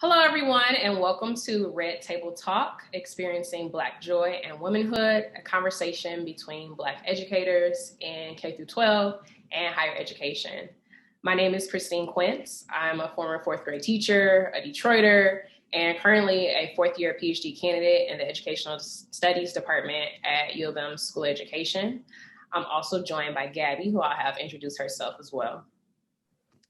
Hello, everyone, and welcome to Red Table Talk, Experiencing Black Joy and Womanhood, a conversation between Black educators in K-12 and higher education. My name is Christine Quince. I'm a former fourth grade teacher, a Detroiter, and currently a fourth-year PhD candidate in the Educational Studies Department at U of M School of Education. I'm also joined by Gabby, who I'll have introduce herself as well.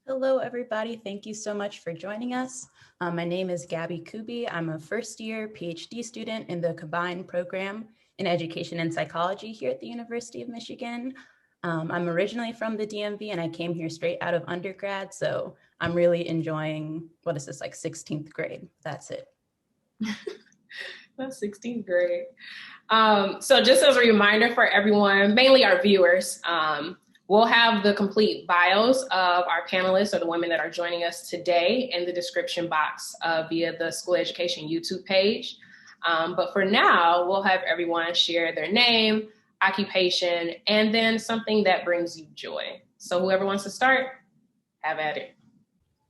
Hello, everybody. Thank you so much for joining us. My name is Gabby Kubi. I'm a first-year PhD student in the combined program in education and psychology here at the University of Michigan. I'm originally from the DMV and I came here straight out of undergrad, so I'm really enjoying, what is this, like 16th grade? That's it. That's 16th grade. So just as a reminder for everyone, mainly our viewers, we'll have the complete bios of our panelists or the women that are joining us today in the description box via the School Education YouTube page. But for now, we'll have everyone share their name, occupation, and then something that brings you joy. So whoever wants to start, have at it.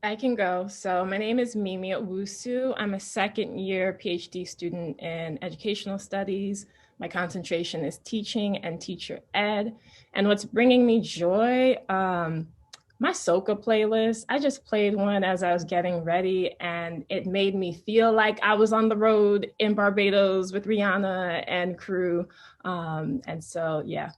I can go. So my name is Mimi Owusu. I'm a second-year PhD student in educational studies. My concentration is teaching and teacher ed. And what's bringing me joy, my soca playlist. I just played one as I was getting ready and it made me feel like I was on the road in Barbados with Rihanna and crew. And so, yeah.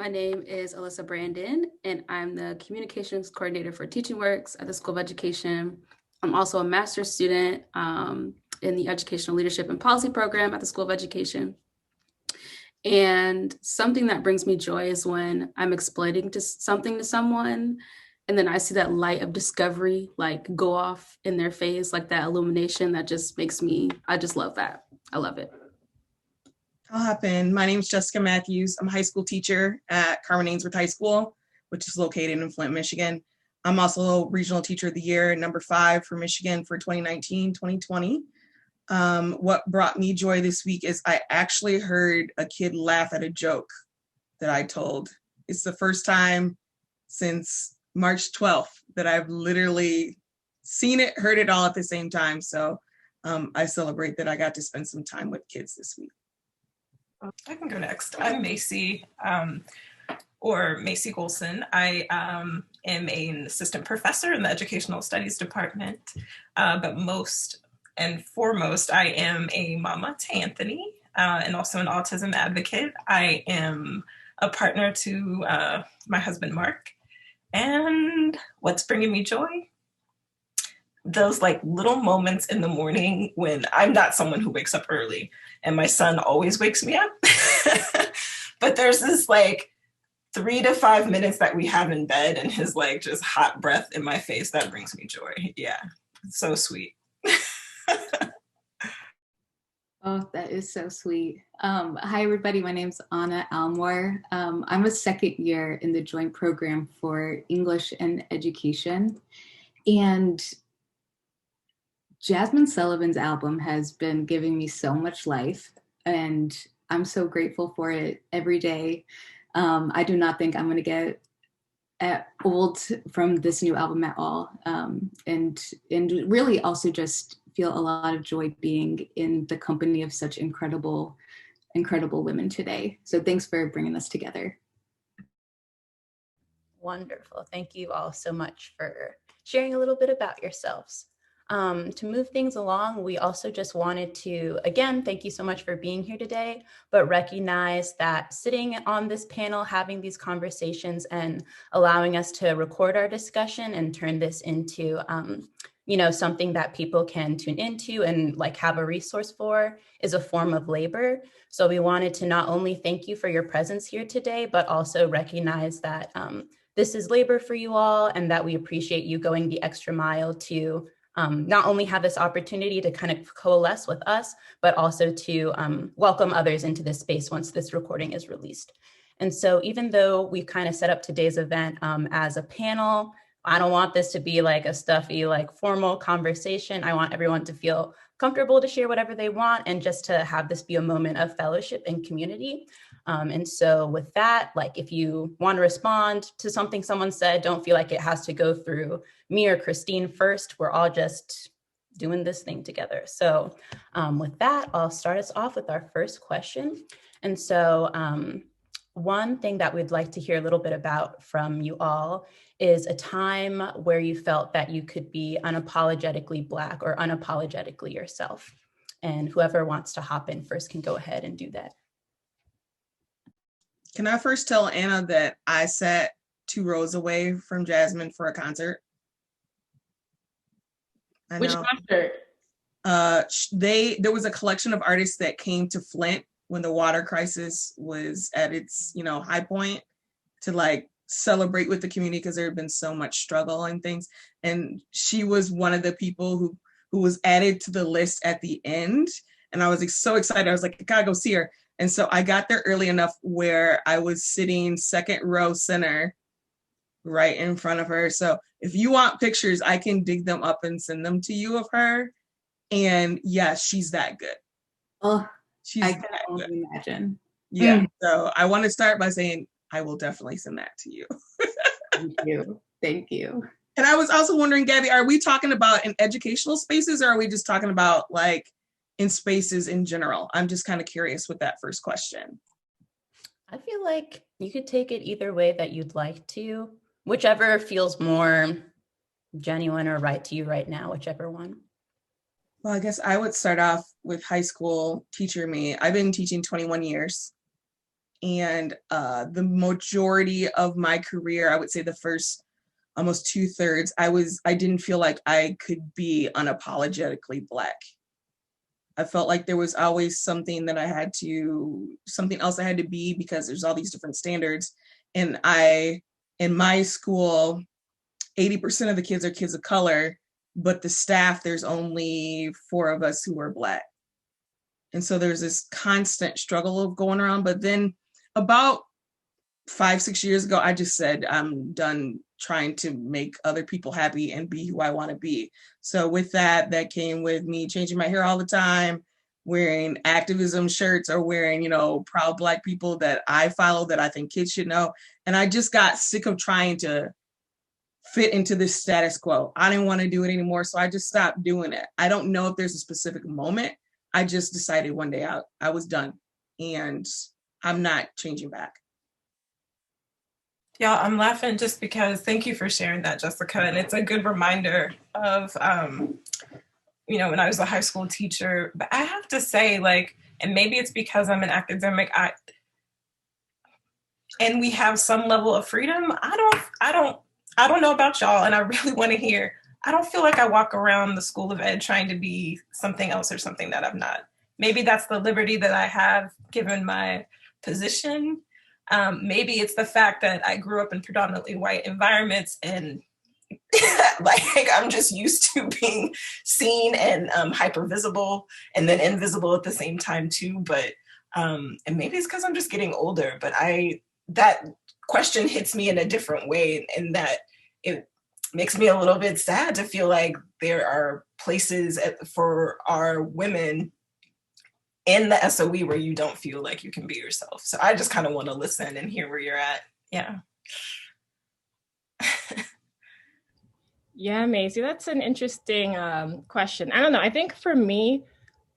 My name is Alyssa Brandon, and I'm the Communications Coordinator for TeachingWorks at the School of Education. I'm also a master's student in the Educational Leadership and Policy program at the School of Education. And something that brings me joy is when I'm explaining something to someone, and then I see that light of discovery like go off in their face, like that illumination that just makes me, I just love that. I love it. I'll hop in. My name is Jessyca Matthews. I'm a high school teacher at Carmen Ainsworth High School, which is located in Flint, Michigan. I'm also Regional Teacher of the Year, number 5 for Michigan for 2019-2020. What brought me joy this week is I actually heard a kid laugh at a joke that I told. It's the first time since March 12th that I've literally seen it, heard it all at the same time. So I celebrate that I got to spend some time with kids this week. I can go next. I'm Maisie, or Maisie Gholson. I am an assistant professor in the Educational Studies Department, but most and foremost, I am a mama to Anthony and also an autism advocate. I am a partner to my husband, Mark. And what's bringing me joy? Those like little moments in the morning when I'm not someone who wakes up early and my son always wakes me up. But there's this like 3 to 5 minutes that we have in bed and his like just hot breath in my face, that brings me joy. Yeah, it's so sweet. Oh, that is so sweet. Hi, everybody. My name's Anna Almore. I'm a second year in the joint program for English and education. And Jasmine Sullivan's album has been giving me so much life, and I'm so grateful for it every day. I do not think I'm going to get old from this new album at all. And really also just feel a lot of joy being in the company of such incredible women today. So thanks for bringing us together. Wonderful. Thank you all so much for sharing a little bit about yourselves. To move things along, we also just wanted to, again, thank you so much for being here today, but recognize that sitting on this panel, having these conversations and allowing us to record our discussion and turn this into, something that people can tune into and like have a resource for is a form of labor. So we wanted to not only thank you for your presence here today, but also recognize that this is labor for you all and that we appreciate you going the extra mile to not only have this opportunity to kind of coalesce with us, but also to welcome others into this space once this recording is released. And so even though we've kind of set up today's event as a panel, I don't want this to be like a stuffy, like formal conversation. I want everyone to feel comfortable to share whatever they want and just to have this be a moment of fellowship and community. And so with that, like if you want to respond to something someone said, don't feel like it has to go through me or Christine first. We're all just doing this thing together. So with that, I'll start us off with our first question. And so one thing that we'd like to hear a little bit about from you all is a time where you felt that you could be unapologetically Black or unapologetically yourself. And whoever wants to hop in first can go ahead and do that. Can I first tell Anna that I sat 2 rows away from Jasmine for a concert? Which concert? There was a collection of artists that came to Flint when the water crisis was at its, high point, to like celebrate with the community because there had been so much struggle and things. And she was one of the people who was added to the list at the end. And I was so excited. I was like, I gotta go see her. And so I got there early enough where I was sitting 2nd row center right in front of her. So if you want pictures, I can dig them up and send them to you of her. And yes, she's that good. Oh, she's I can only imagine. Yeah. So I want to start by saying I will definitely send that to you. Thank you. Thank you. And I was also wondering, Gabby, are we talking about in educational spaces, or are we just talking about like in spaces in general? I'm just kind of curious with that first question. I feel like you could take it either way that you'd like to, whichever feels more genuine or right to you right now, whichever one. Well, I guess I would start off with high school teacher me. I've been teaching 21 years. And the majority of my career, I would say the first almost 2/3, I didn't feel like I could be unapologetically Black. I felt like there was always something else I had to be, because there's all these different standards. And in my school, 80% of the kids are kids of color, but the staff, there's only 4 of us who are Black. And so there's this constant struggle of going around. But then about 5-6 years ago, I just said, I'm done trying to make other people happy and be who I want to be. So with that came with me changing my hair all the time, wearing activism shirts, or wearing, proud Black people that I follow that I think kids should know. And I just got sick of trying to fit into this status quo. I didn't want to do it anymore. So I just stopped doing it. I don't know if there's a specific moment. I just decided one day I was done, and I'm not changing back. Yeah, I'm laughing just because, thank you for sharing that, Jessyca. And it's a good reminder of, when I was a high school teacher. But I have to say, and maybe it's because I'm an academic, and we have some level of freedom. I don't know about y'all, and I really want to hear. I don't feel like I walk around the School of Ed trying to be something else or something that I'm not. Maybe that's the liberty that I have given my position. Maybe it's the fact that I grew up in predominantly white environments, and I'm just used to being seen and hyper visible, and then invisible at the same time too. But and maybe it's because I'm just getting older. But that question hits me in a different way, in that it makes me a little bit sad to feel like there are places for our women in the SOE where you don't feel like you can be yourself. So I just kind of want to listen and hear where you're at. Yeah. Yeah, Maisie, that's an interesting question. I don't know. I think for me,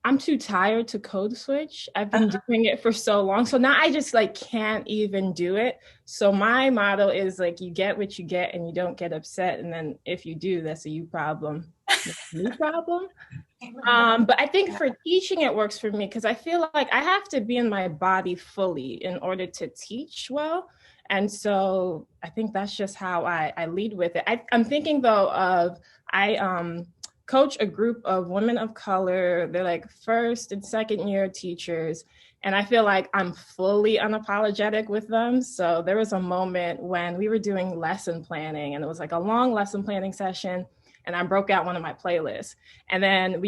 I'm too tired to code switch. I've been doing it for so long. So now I just can't even do it. So my motto is you get what you get and you don't get upset. And then if you do, that's a you problem. Me problem. But I think for teaching, it works for me because I feel like I have to be in my body fully in order to teach well. And so I think that's just how I lead with it. I'm thinking though of, I coach a group of women of color. They're 1st and 2nd year teachers. And I feel like I'm fully unapologetic with them. So there was a moment when we were doing lesson planning, and it was a long lesson planning session. And I broke out one of my playlists. And then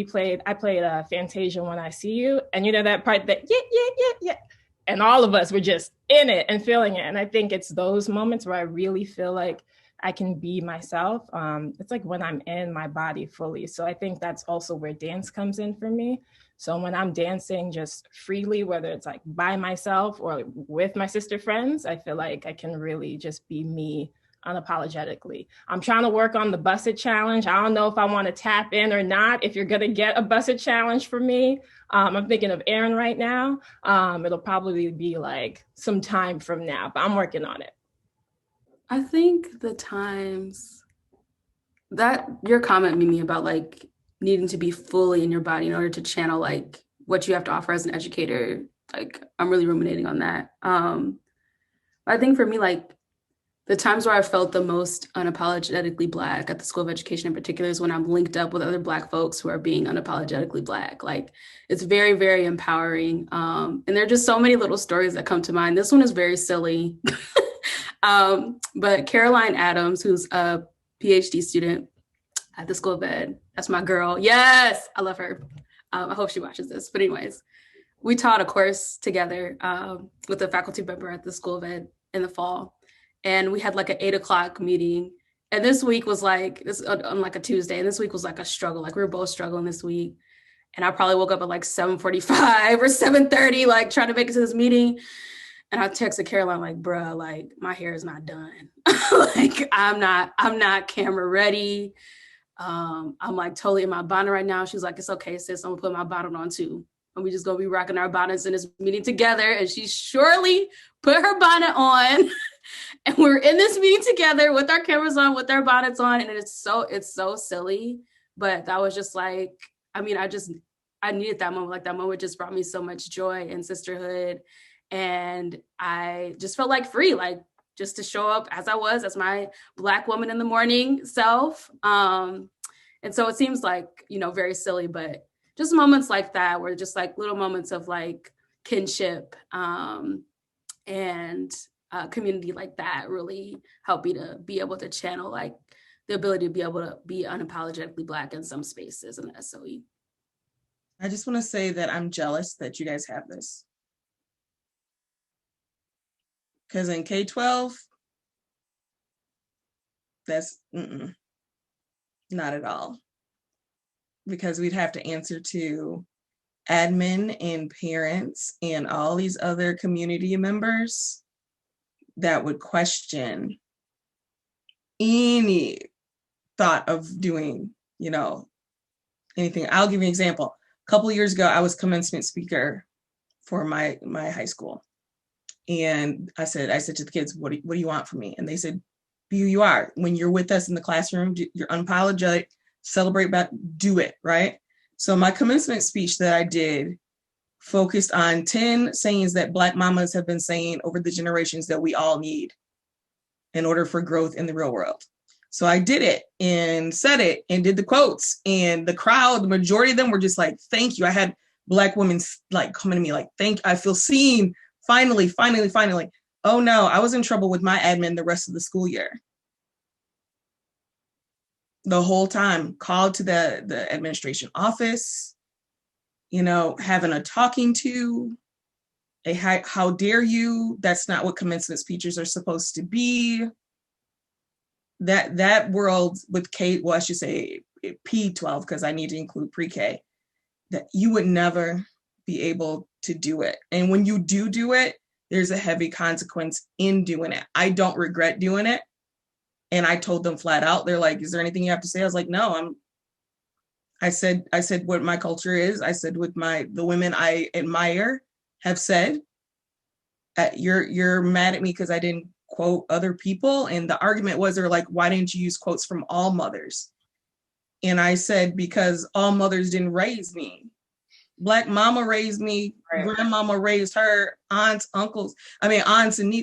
I played Fantasia When I See You. And that part that, yeah. And all of us were just in it and feeling it. And I think it's those moments where I really feel like I can be myself. It's when I'm in my body fully. So I think that's also where dance comes in for me. So when I'm dancing just freely, whether it's by myself or with my sister friends, I feel like I can really just be me unapologetically. I'm trying to work on the Busset Challenge. I don't know if I want to tap in or not. If you're going to get a Busset Challenge for me, I'm thinking of Aaron right now. It'll probably be like some time from now, but I'm working on it. I think the times that your comment, Mimi, about like needing to be fully in your body in order to channel like what you have to offer as an educator, like I'm really ruminating on that. I think for me, like the times where I felt the most unapologetically Black at the School of Education in particular is when I'm linked up with other Black folks who are being unapologetically Black. Like it's very, very empowering. And there are just so many little stories that come to mind. This one is very silly. But Caroline Adams, who's a PhD student at the School of Ed, that's my girl. Yes, I love her. I hope she watches this. But anyways, we taught a course together with a faculty member at the School of Ed in the fall. And we had like an 8 o'clock meeting. And this week was like, this on like a Tuesday. And this week was like a struggle. Like we were both struggling this week. And I probably woke up at like 7:45 or 7:30, like trying to make it to this meeting. And I texted Caroline like, bruh, like my hair is not done. Like I'm not camera ready. I'm like totally in my bonnet right now. She's like, it's okay, sis. I'm gonna put my bonnet on too. And we just gonna be rocking our bonnets in this meeting together. And she surely put her bonnet on. And we're in this meeting together with our cameras on, with our bonnets on. And it's so silly. But that was just like, I mean, I needed that moment. Like that moment just brought me so much joy and sisterhood. And I just felt like free, like just to show up as I was, as my Black woman in the morning self. And so it seems like, very silly, but just moments like that were just like little moments of like kinship and community like that really helped me to be able to channel like the ability to be able to be unapologetically Black in some spaces in the SOE. I just want to say that I'm jealous that you guys have this. Because in K-12, that's not at all. Because we'd have to answer to admin and parents and all these other community members that would question any thought of doing, anything. I'll give you an example. A couple of years ago, I was commencement speaker for my high school. And I said to the kids, what do you want from me? And they said, be who you are. When you're with us in the classroom, you're unapologetic, celebrate, do it, right? So my commencement speech that I did focused on 10 sayings that Black mamas have been saying over the generations that we all need in order for growth in the real world. So I did it and said it and did the quotes, and the crowd, the majority of them were just like, thank you. I had Black women like coming to me like, I feel seen. Finally. Oh no, I was in trouble with my admin the rest of the school year. The whole time, called to the administration office, having a talking to, how dare you? That's not what commencement speeches are supposed to be. That world with I should say P-12, because I need to include pre-K, that you would never be able to do it. And when you do it, there's a heavy consequence in doing it. I don't regret doing it. And I told them flat out, they're like, is there anything you have to say? I was like, no, I said what my culture is. I said what the women I admire have said. You're mad at me because I didn't quote other people. And the argument was, they're like, why didn't you use quotes from all mothers? And I said, because all mothers didn't raise me. Black mama raised me, right. Grandmama raised her, aunts, uncles, aunts and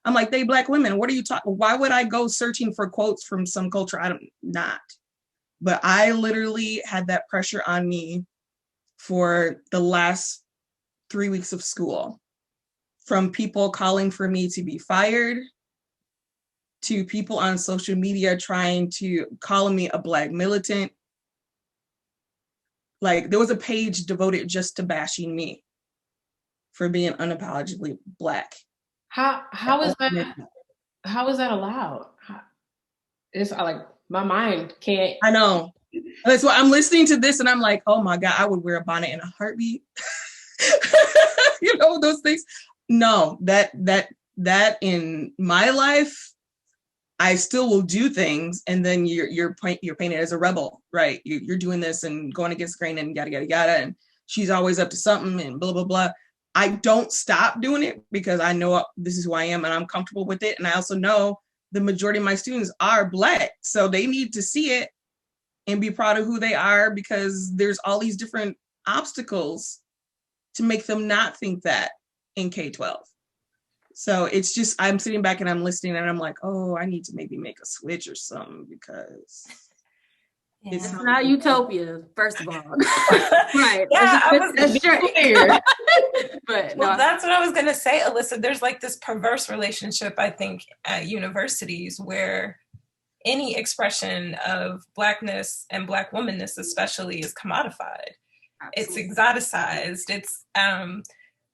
I'm like, they Black women. What are you talking? Why would I go searching for quotes from some culture? Not. But I literally had that pressure on me for the last 3 weeks of school, from people calling for me to be fired, to people on social media calling me a Black militant. Like there was a page devoted just to bashing me for being unapologetically Black. How is that allowed? It's like my mind can't. I know. That's why I'm listening to this and I'm like, oh my God, I would wear a bonnet in a heartbeat. Those things. No, that in my life, I still will do things, and then you're painted as a rebel, right? You're doing this and going against the grain and yada yada yada, and she's always up to something and blah blah blah. I don't stop doing it because I know this is who I am and I'm comfortable with it, and I also know the majority of my students are Black, so they need to see it and be proud of who they are, because there's all these different obstacles to make them not think that in K-12. So it's just, I'm sitting back and I'm listening and I'm like, oh, I need to maybe make a switch or something, because it's not utopia, first of all. Right. Yeah, that's true. But well, that's what I was going to say, Alyssa. There's like this perverse relationship, I think, at universities where any expression of Blackness and Black womanness especially is commodified. Absolutely. It's exoticized. It's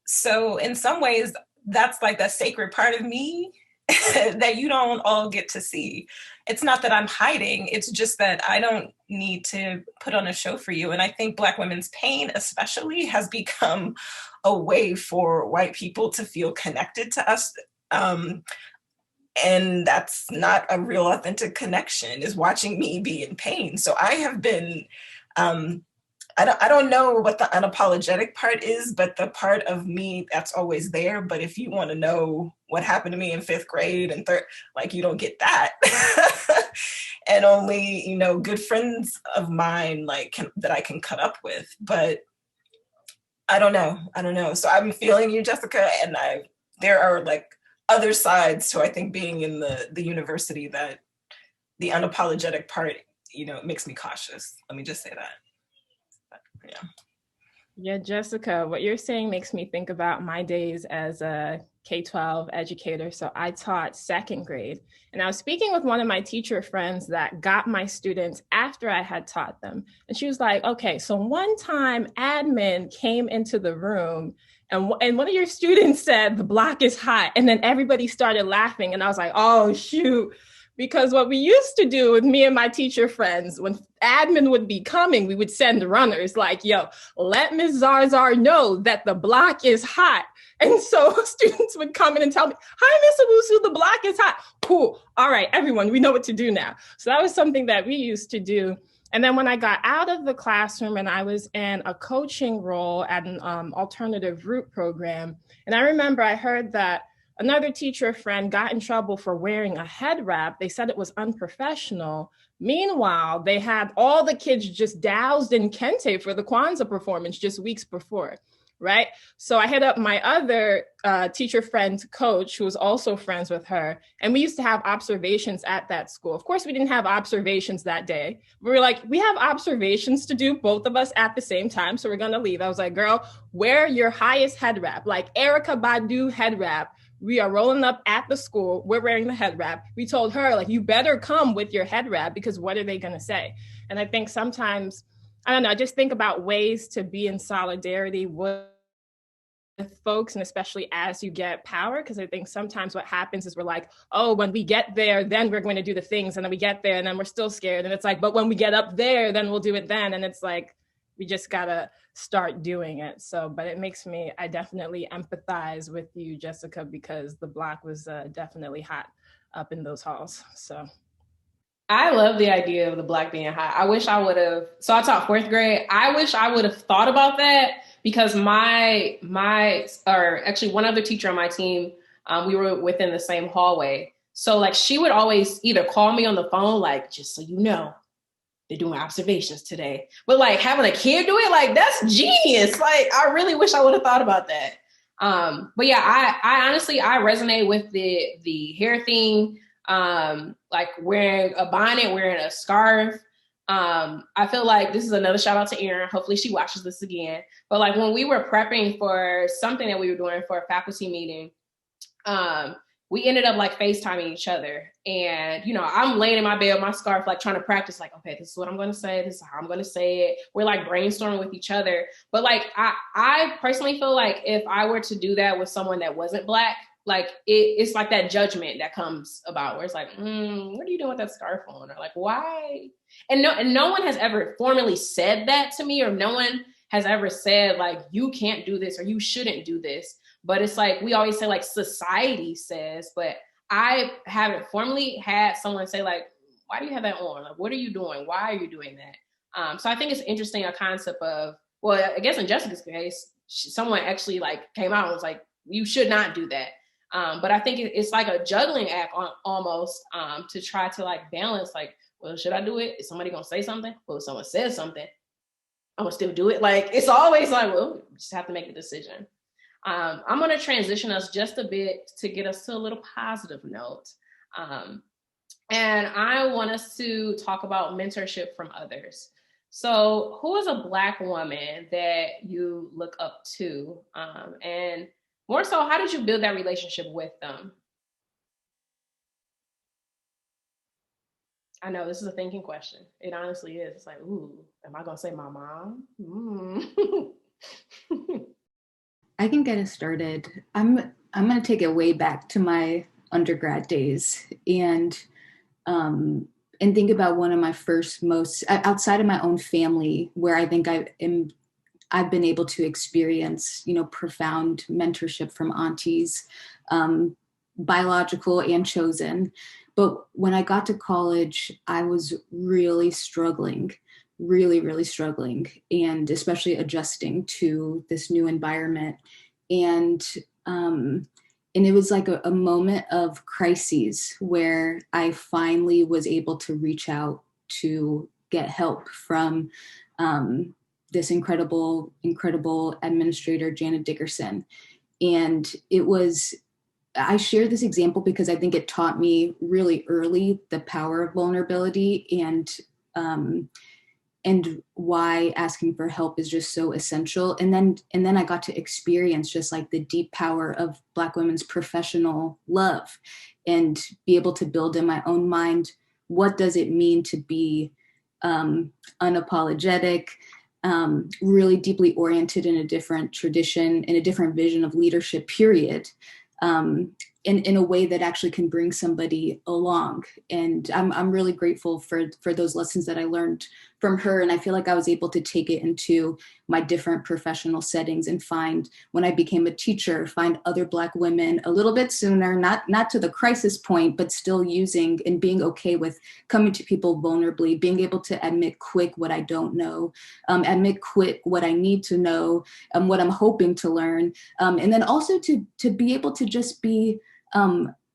so in some ways that's like a sacred part of me that you don't all get to see. It's not that I'm hiding, it's just that I don't need to put on a show for you. And I think Black women's pain especially has become a way for white people to feel connected to us. And that's not a real authentic connection, is watching me be in pain. So I have been, I don't know what the unapologetic part is, but the part of me that's always there. But if you want to know what happened to me in 5th grade and third, like, you don't get that. And only, you know, good friends of mine, like, that I can cut up with. But I don't know. So I'm feeling you, Jessyca, and there are like other sides to, I think, being in the university, that the unapologetic part, you know, makes me cautious. Let me just say that. But, yeah, Jessyca, what you're saying makes me think about my days as a K-12 educator. So I taught 2nd grade, and I was speaking with one of my teacher friends that got my students after I had taught them. And she was like, okay, so one time admin came into the room and one of your students said, the block is hot. And then everybody started laughing. And I was like, oh, shoot. Because what we used to do with me and my teacher friends, when admin would be coming, we would send runners like, yo, let Ms. Zarzar know that the block is hot. And so students would come in and tell me, hi, Ms. Owusu, the block is hot. Cool. All right, everyone, we know what to do now. So that was something that we used to do. And then when I got out of the classroom and I was in a coaching role at an alternative route program, and I remember I heard that another teacher friend got in trouble for wearing a head wrap. They said it was unprofessional. Meanwhile, they had all the kids just doused in kente for the Kwanzaa performance just weeks before, right? So I hit up my other teacher friend, coach, who was also friends with her. And we used to have observations at that school. Of course, we didn't have observations that day. We were like, we have observations to do, both of us at the same time. So we're going to leave. I was like, girl, wear your highest head wrap, like Erykah Badu head wrap. We are rolling up at the school. We're wearing the head wrap. We told her, like, you better come with your head wrap, because what are they going to say? And I think sometimes, I don't know, just think about ways to be in solidarity with folks, and especially as you get power, because I think sometimes what happens is we're like, oh, when we get there, then we're going to do the things. And then we get there and then we're still scared. And it's like, but when we get up there, then we'll do it then. And it's like, we just got to start doing it. So, but it makes me, I definitely empathize with you, Jessyca, because the block was definitely hot up in those halls. So I love the idea of the block being hot. I wish I would have, so I taught 4th grade. I wish I would have thought about that, because actually one other teacher on my team, we were within the same hallway. So like, she would always either call me on the phone, like, just so you know, they're doing observations today. But like, having a kid do it, like, that's genius. Like, I really wish I would have thought about that. But yeah, I honestly, I resonate with the hair thing, like wearing a bonnet, wearing a scarf. I feel like this is another shout out to Erin. Hopefully she watches this again. But like, when we were prepping for something that we were doing for a faculty meeting, we ended up like FaceTiming each other. And, you know, I'm laying in my bed with my scarf, like trying to practice, like, okay, this is what I'm going to say. This is how I'm going to say it. We're like brainstorming with each other. But like, I personally feel like if I were to do that with someone that wasn't Black, like it's like that judgment that comes about where it's like, what are you doing with that scarf on? Or like, why? And no one has ever formally said that to me, or no one has ever said like, you can't do this or you shouldn't do this. But it's like, we always say like society says, but I haven't formally had someone say like, why do you have that on? Like, what are you doing? Why are you doing that? So I think it's interesting, a concept of, well, I guess in Jessica's case, someone actually like came out and was like, you should not do that. But I think it's like a juggling act almost, to try to like balance, like, well, should I do it? Is somebody gonna say something? Well, if someone says something, I'm gonna still do it. Like, it's always like, well, you just have to make a decision. I'm gonna transition us just a bit to get us to a little positive note. And I want us to talk about mentorship from others. So who is a Black woman that you look up to? And more so, how did you build that relationship with them? I know this is a thinking question. It honestly is. It's like, ooh, am I gonna say my mom? I can get us started. I'm gonna take it way back to my undergrad days and think about one of my first most, outside of my own family, where I think I've been able to experience, profound mentorship from aunties, biological and chosen. But when I got to college, I was really struggling, really struggling, and especially adjusting to this new environment. And it was like a moment of crises where I finally was able to reach out to get help from this incredible administrator, Janet Dickerson. And I share this example because I think it taught me really early the power of vulnerability and why asking for help is just so essential. And then I got to experience just like the deep power of Black women's professional love and be able to build in my own mind, what does it mean to be unapologetic, really deeply oriented in a different tradition, in a different vision of leadership, period. In a way that actually can bring somebody along. And I'm really grateful for those lessons that I learned from her. And I feel like I was able to take it into my different professional settings and when I became a teacher, find other Black women a little bit sooner, not to the crisis point, but still using and being okay with coming to people vulnerably, being able to admit quick what I don't know, admit quick what I need to know, what I'm hoping to learn. And then also to be able to just be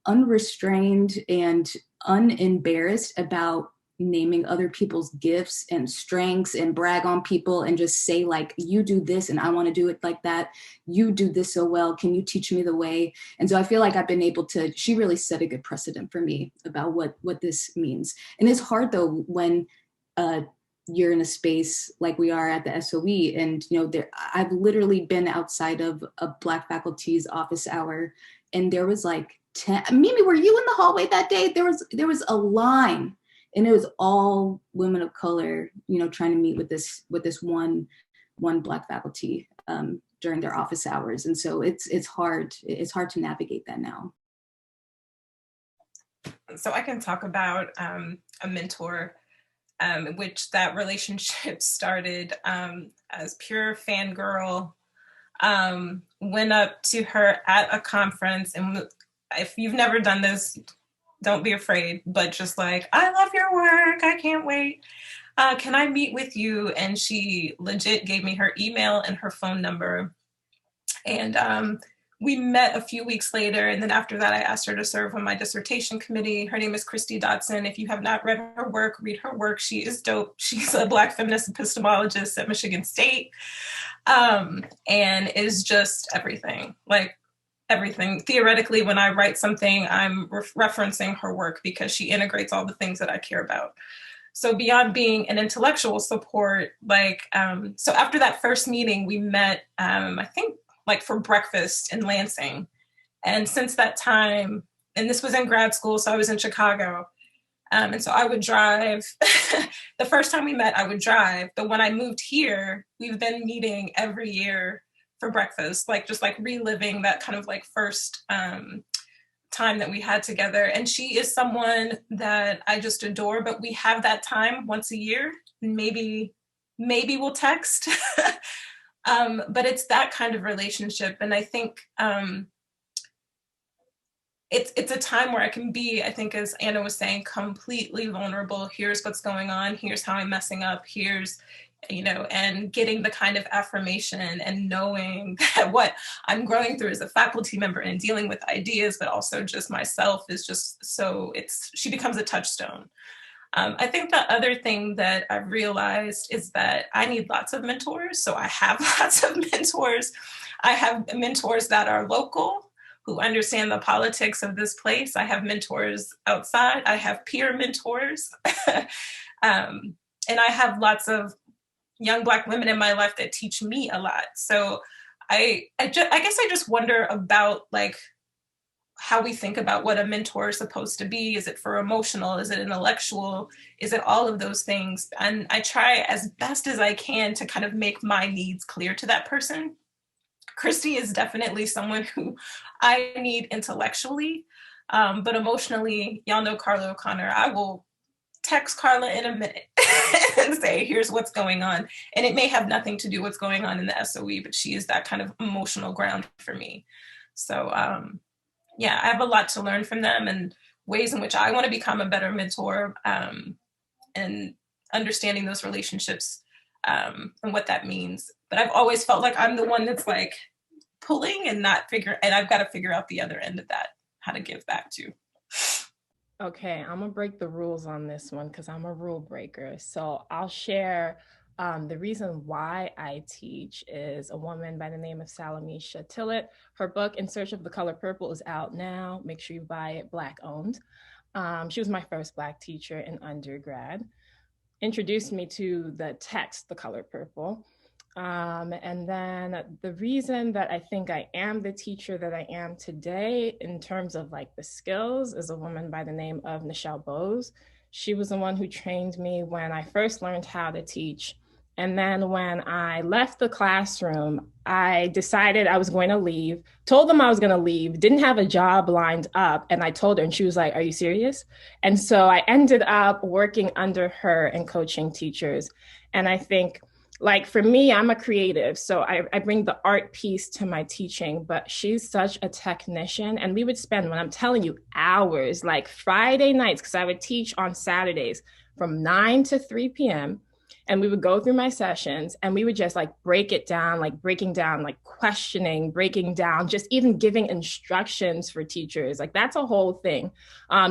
unrestrained and unembarrassed about naming other people's gifts and strengths and brag on people and just say like, you do this and I want to do it like that. You do this so well. Can you teach me the way? And so I feel like I've been able to, she really set a good precedent for me about what this means. And it's hard though, when you're in a space like we are at the SOE and, I've literally been outside of a Black faculty's office hour and there was like 10, Mimi, were you in the hallway that day? There was a line and it was all women of color, trying to meet with this one Black faculty during their office hours. And so it's hard to navigate that now. So I can talk about a mentor, which that relationship started as pure fangirl. Went up to her at a conference, and if you've never done this, don't be afraid, but just like, I love your work, I can't wait. Can I meet with you? And she legit gave me her email and her phone number. And we met a few weeks later. And then after that, I asked her to serve on my dissertation committee. Her name is Christy Dotson. If you have not read her work, read her work. She is dope. She's a Black feminist epistemologist at Michigan State. And is just everything, like everything. Theoretically, when I write something, I'm referencing her work because she integrates all the things that I care about. So beyond being an intellectual support, so after that first meeting, we met, I think like for breakfast in Lansing. And since that time, and this was in grad school, so I was in Chicago. And so I would drive. The first time we met, I would drive. But when I moved here, we've been meeting every year for breakfast, just reliving that kind of first time that we had together. And she is someone that I just adore, but we have that time once a year. Maybe we'll text. But it's that kind of relationship. And I think it's a time where I can be, I think, as Anna was saying, completely vulnerable. Here's what's going on. Here's how I'm messing up. Here's, and getting the kind of affirmation and knowing that what I'm growing through as a faculty member and dealing with ideas, but also just myself is just she becomes a touchstone. I think the other thing that I've realized is that I need lots of mentors. So I have lots of mentors. I have mentors that are local, who understand the politics of this place. I have mentors outside. I have peer mentors. And I have lots of young Black women in my life that teach me a lot. So I guess I just wonder about like how we think about what a mentor is supposed to be. Is it for emotional? Is it intellectual? Is it all of those things? And I try as best as I can to kind of make my needs clear to that person. Christy is definitely someone who I need intellectually, but emotionally, y'all know Carla O'Connor. I will text Carla in a minute and say, here's what's going on. And it may have nothing to do with what's going on in the SOE, but she is that kind of emotional ground for me. So yeah, I have a lot to learn from them and ways in which I want to become a better mentor, and understanding those relationships and what that means. But I've always felt like I'm the one that's like pulling and I've got to figure out the other end of that, how to give back to. Okay, I'm gonna break the rules on this one because I'm a rule breaker. So I'll share the reason why I teach is a woman by the name of Salamisha Tillett. Her book, In Search of the Color Purple, is out now. Make sure you buy it, Black owned. She was my first Black teacher in undergrad. Introduced me to the text, The Color Purple. And then the reason that I think I am the teacher that I am today in terms of like the skills is a woman by the name of Nichelle Bowes. She was the one who trained me when I first learned how to teach. And then when I left the classroom, I decided I was going to leave, told them I was going to leave, didn't have a job lined up. And I told her and she was like, are you serious? And so I ended up working under her and coaching teachers. And I think like for me, I'm a creative. So I bring the art piece to my teaching, but she's such a technician. And we would spend, when I'm telling you, hours, like Friday nights, because I would teach on Saturdays from 9 to 3 p.m. And we would go through my sessions and we would just like break it down, like breaking down, like questioning, breaking down, just even giving instructions for teachers. Like that's a whole thing,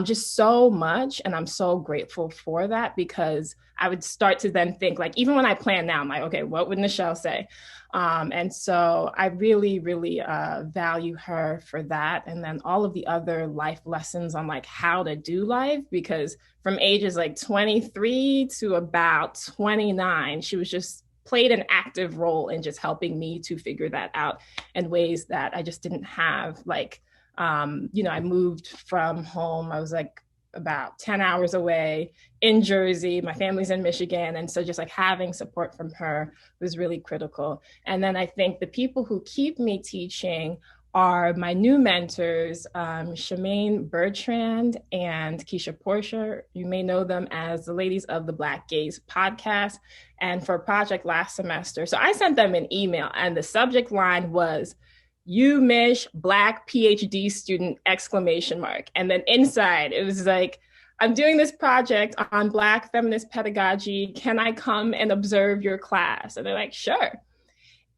just so much. And I'm so grateful for that because I would start to then think like, even when I plan now, I'm like, okay, what would Nichelle say? And so I really, really value her for that. And then all of the other life lessons on like how to do life, because from ages like 23 to about 29, she was just played an active role in just helping me to figure that out in ways that I just didn't have. Like, I moved from home. I was like about 10 hours away in Jersey. My family's in Michigan. And so just like having support from her was really critical. And then I think the people who keep me teaching are my new mentors, Shemaine Bertrand and Keisha Portia. You may know them as the Ladies of the Black Gaze podcast. And for a project last semester, so I sent them an email and the subject line was, "You Mish Black PhD student!" And then inside it was like, "I'm doing this project on Black feminist pedagogy. Can I come and observe your class?" And they're like, "Sure."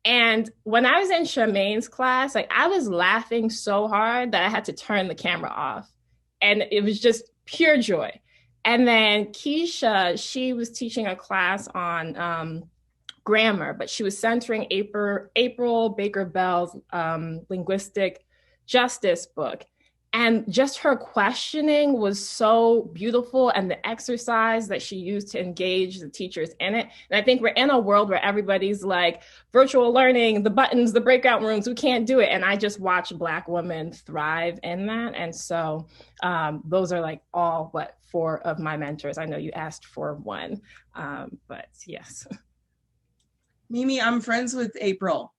And when I was in Shamaine's class, like I was laughing so hard that I had to turn the camera off. And it was just pure joy. And then Keisha, she was teaching a class on grammar, but she was centering April Baker Bell's linguistic justice book. And just her questioning was so beautiful, and the exercise that she used to engage the teachers in it. And I think we're in a world where everybody's like virtual learning, the buttons, the breakout rooms, we can't do it. And I just watch Black women thrive in that. And so those are like all 4 of my mentors. I know you asked for one, but yes. Mimi, I'm friends with April.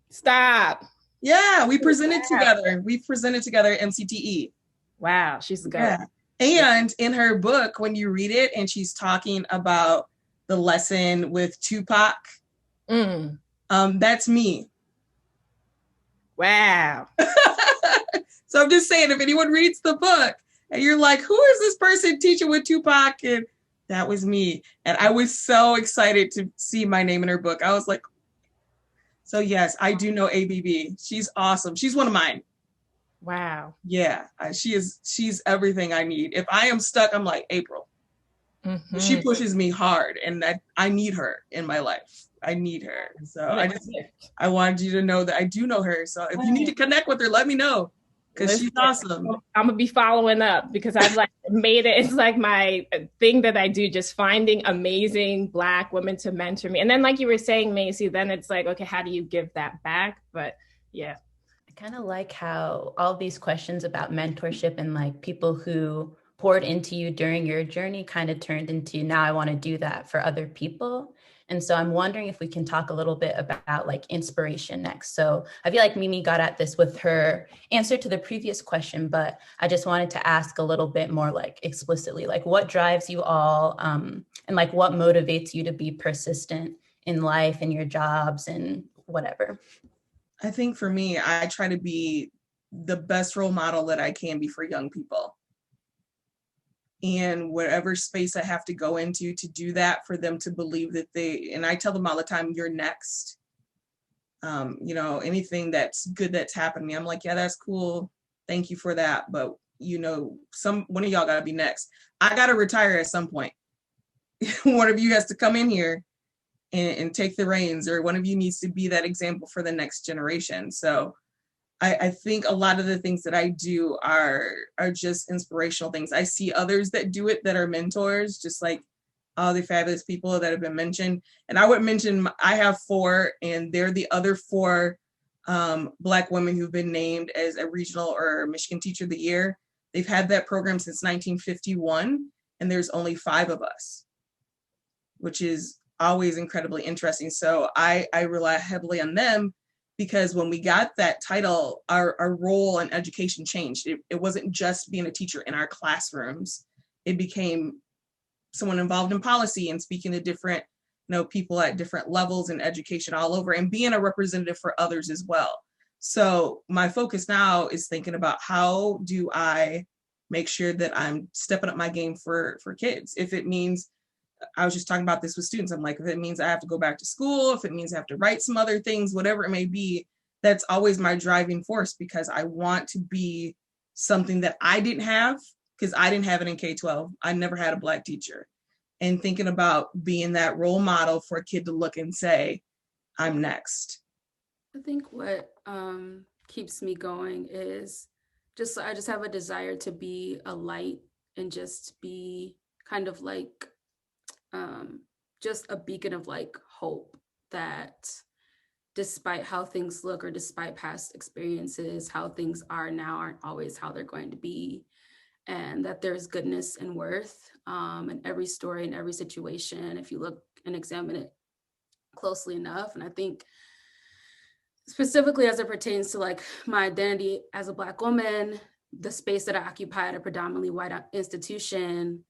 Stop. Yeah, we presented together. We presented together at MCTE. Wow, she's good. Yeah. And in her book, when you read it and she's talking about the lesson with Tupac, that's me. Wow. So I'm just saying, if anyone reads the book and you're like, who is this person teaching with Tupac? And that was me. And I was so excited to see my name in her book. I was like, so yes, I do know ABB. She's awesome. She's one of mine. Wow. Yeah, she's everything I need. If I am stuck, I'm like, April. Mm-hmm. She pushes me hard, and that I need her in my life. I need her. So I wanted you to know that I do know her. So if you need to connect with her, let me know. Because she's awesome. I'm gonna be following up because I've like made it. It's like my thing that I do, just finding amazing Black women to mentor me. And then, like you were saying, Maisie, then it's like, okay, how do you give that back? But yeah, I kind of like how all these questions about mentorship and like people who poured into you during your journey kind of turned into, now I want to do that for other people. And so I'm wondering if we can talk a little bit about like inspiration next. So I feel like Mimi got at this with her answer to the previous question, but I just wanted to ask a little bit more like explicitly, like what drives you all and like what motivates you to be persistent in life and your jobs and whatever. I think for me, I try to be the best role model that I can be for young people. And whatever space I have to go into to do that, for them to believe that and I tell them all the time, you're next. Anything that's good that's happened to me, I'm like, yeah, that's cool. Thank you for that. But one of y'all gotta be next. I gotta retire at some point. One of you has to come in here and take the reins, or one of you needs to be that example for the next generation. So I think a lot of the things that I do are just inspirational things. I see others that do it that are mentors, just like all the fabulous people that have been mentioned. And I would mention, I have 4, and they're the other 4 Black women who've been named as a regional or Michigan Teacher of the Year. They've had that program since 1951, and there's only 5 of us, which is always incredibly interesting. So I rely heavily on them, because when we got that title, our role in education changed. It wasn't just being a teacher in our classrooms. It became someone involved in policy and speaking to different, people at different levels in education all over, and being a representative for others as well. So my focus now is thinking about, how do I make sure that I'm stepping up my game for kids? If it means, I was just talking about this with students, I'm like, if it means I have to go back to school, if it means I have to write some other things, whatever it may be, that's always my driving force, because I want to be something that I didn't have, because I didn't have it in K-12. I never had a Black teacher. And thinking about being that role model for a kid to look and say, I'm next. I think what keeps me going is I just have a desire to be a light and just be kind of like just a beacon of like hope, that despite how things look, or despite past experiences, how things are now aren't always how they're going to be, and that there's goodness and worth in every story, in every situation, if you look and examine it closely enough. And I think specifically as it pertains to like my identity as a Black woman, the space that I occupy at a predominantly white institution,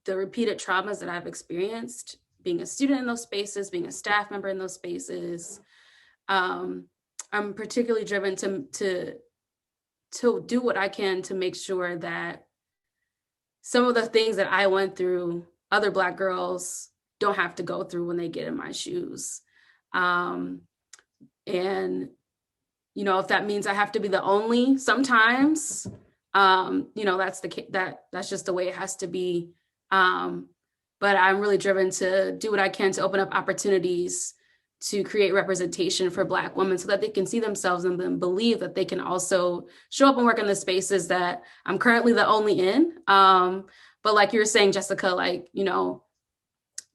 the repeated traumas that I've experienced being a student in those spaces, being a staff member in those spaces, I'm particularly driven to do what I can to make sure that some of the things that I went through, other Black girls don't have to go through when they get in my shoes. And, if that means I have to be the only sometimes, that's just the way it has to be. But I'm really driven to do what I can to open up opportunities to create representation for Black women, so that they can see themselves and then believe that they can also show up and work in the spaces that I'm currently the only in. But like you were saying, Jessyca, like,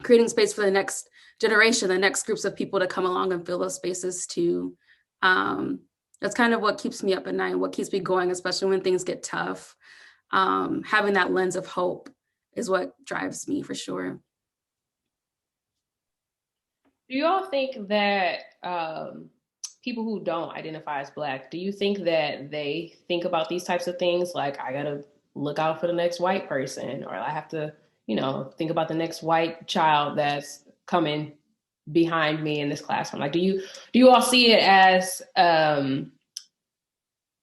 creating space for the next generation, the next groups of people to come along and fill those spaces too. That's kind of what keeps me up at night, what keeps me going, especially when things get tough. Having that lens of hope is what drives me for sure. Do you all think that people who don't identify as Black, do you think that they think about these types of things? Like, I gotta look out for the next white person, or I have to, think about the next white child that's coming behind me in this classroom. Like, do you all see it as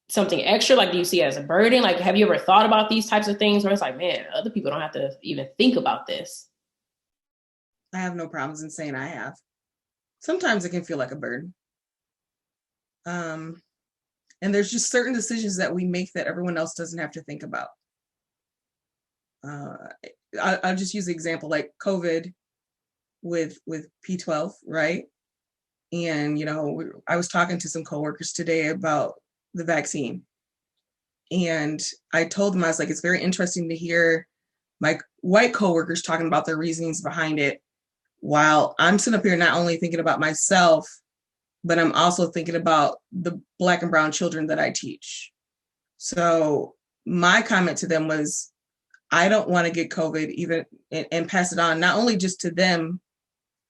something extra? Like, do you see it as a burden? Like, have you ever thought about these types of things where it's like, man, other people don't have to even think about this? I have no problems in saying I have. Sometimes it can feel like a burden. And there's just certain decisions that we make that everyone else doesn't have to think about. I'll just use the example like COVID with P12, right? And, I was talking to some coworkers today about the vaccine. And I told them, I was like, it's very interesting to hear my white coworkers talking about their reasonings behind it, while I'm sitting up here not only thinking about myself, but I'm also thinking about the Black and brown children that I teach. So my comment to them was, I don't want to get COVID even and pass it on, not only just to them,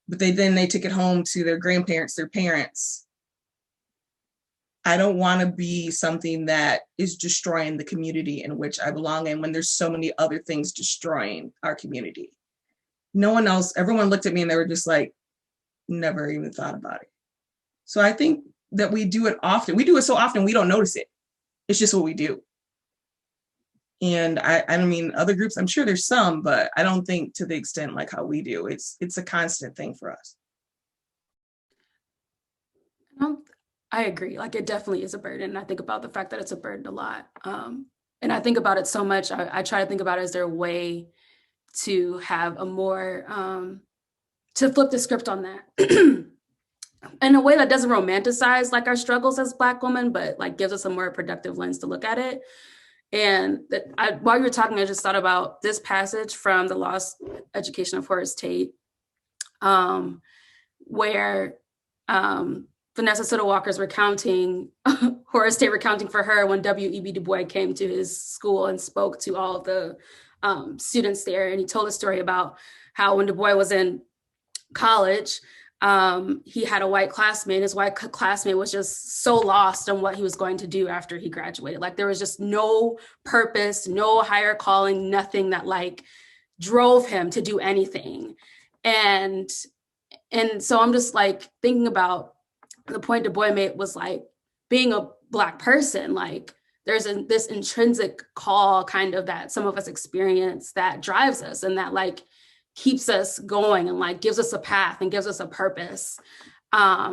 but they took it home to their grandparents, their parents. I don't want to be something that is destroying the community in which I belong in when there's so many other things destroying our community. No one else, everyone looked at me and they were just like, never even thought about it. So I think that we do it often. We do it so often we don't notice it. It's just what we do. And I don't mean other groups, I'm sure there's some, but I don't think to the extent like how we do. It's a constant thing for us. I agree. Like, it definitely is a burden. And I think about the fact that it's a burden a lot. And I think about it so much. I try to think about, is there a way to have a more, to flip the script on that in a way that doesn't romanticize like our struggles as Black women, but like gives us a more productive lens to look at it. And while you were talking, I just thought about this passage from The Lost Education of Horace Tate, where Vanessa Siddle Walker's recounting, Horace Tate recounting for her when W.E.B. Du Bois came to his school and spoke to all of the students there. And he told a story about how when Du Bois was in college, he had a white classmate. His white classmate was just so lost on what he was going to do after he graduated. Like, there was just no purpose, no higher calling, nothing that like drove him to do anything. And so I'm just like thinking about the point Du Bois made was like, being a Black person, like there's this intrinsic call kind of that some of us experience that drives us and that like keeps us going and like gives us a path and gives us a purpose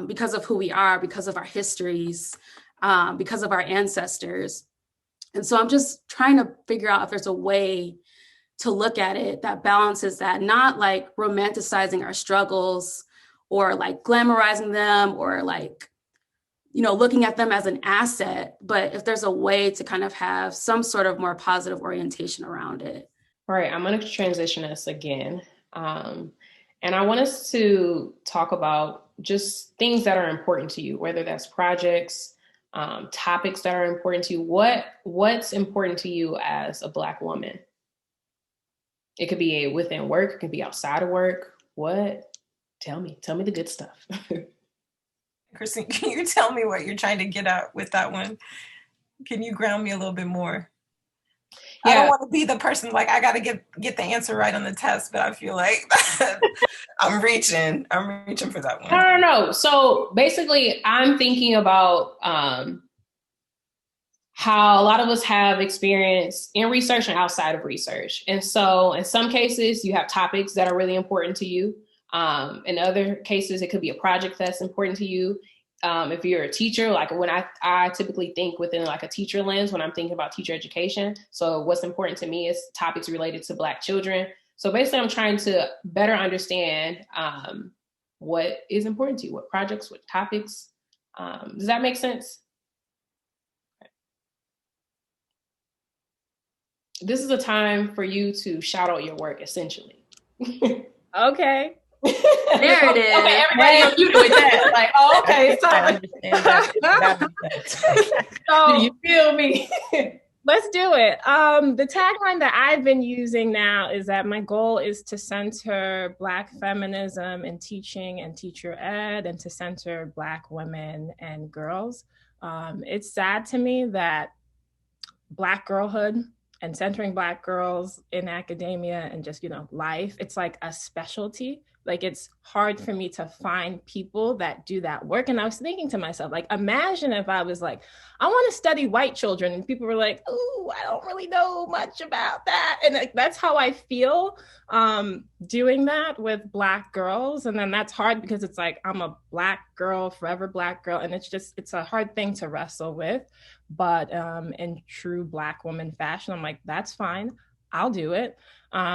because of who we are, because of our histories, because of our ancestors. And so I'm just trying to figure out if there's a way to look at it that balances that, not like romanticizing our struggles or like glamorizing them or like, looking at them as an asset, but if there's a way to kind of have some sort of more positive orientation around it. All right, I'm going to transition us again. And I want us to talk about just things that are important to you, whether that's projects, topics that are important to you. What's important to you as a Black woman? It could be within work, it could be outside of work. What? Tell me the good stuff. Kristen, can you tell me what you're trying to get at with that one? Can you ground me a little bit more? Yeah. I don't want to be the person like, I got to get the answer right on the test, but I feel like I'm reaching for that one. No. So basically, I'm thinking about how a lot of us have experience in research and outside of research. And so in some cases, you have topics that are really important to you. In other cases, it could be a project that's important to you. If you're a teacher, like when I typically think within like a teacher lens when I'm thinking about teacher education. So what's important to me is topics related to Black children. So basically, I'm trying to better understand what is important to you, what projects, what topics. Does that make sense? This is a time for you to shout out your work, essentially. Okay. There it is. Okay, everybody on mute with that. Like, oh, okay, sorry. So, do you feel me? Let's do it. The tagline that I've been using now is that my goal is to center Black feminism in teaching and teacher ed, and to center Black women and girls. It's sad to me that Black girlhood and centering Black girls in academia and just, life, it's like a specialty Like, it's hard for me to find people that do that work. And I was thinking to myself, like, imagine if I was like, I want to study white children, and people were like, oh, I don't really know much about that. And like, that's how I feel doing that with Black girls. And then that's hard because it's like, I'm a Black girl, forever Black girl. And it's a hard thing to wrestle with. But in true Black woman fashion, I'm like, that's fine. I'll do it.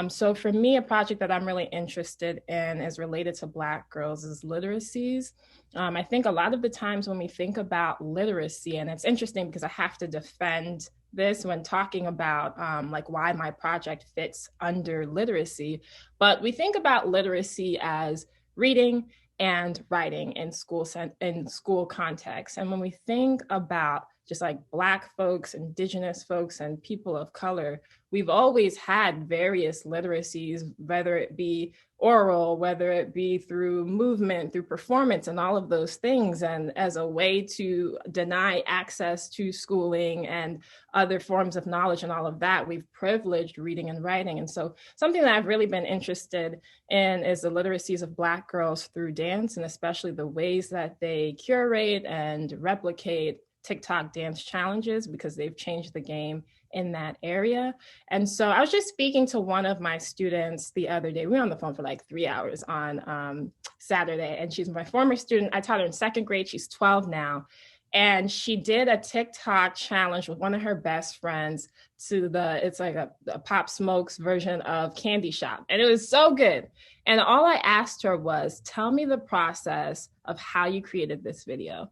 So for me, a project that I'm really interested in is related to Black girls is literacies. I think a lot of the times when we think about literacy, and it's interesting because I have to defend this when talking about like why my project fits under literacy, but we think about literacy as reading and writing in school context. And when we think about just like Black folks, Indigenous folks, and people of color, we've always had various literacies, whether it be oral, whether it be through movement, through performance, and all of those things. And as a way to deny access to schooling and other forms of knowledge and all of that, we've privileged reading and writing. And so something that I've really been interested in is the literacies of Black girls through dance, and especially the ways that they curate and replicate TikTok dance challenges, because they've changed the game in that area. And so I was just speaking to one of my students the other day. We were on the phone for like 3 hours on Saturday, and she's my former student. I taught her in second grade. She's 12 now. And she did a TikTok challenge with one of her best friends it's like a Pop Smoke's version of Candy Shop. And it was so good. And all I asked her was, tell me the process of how you created this video.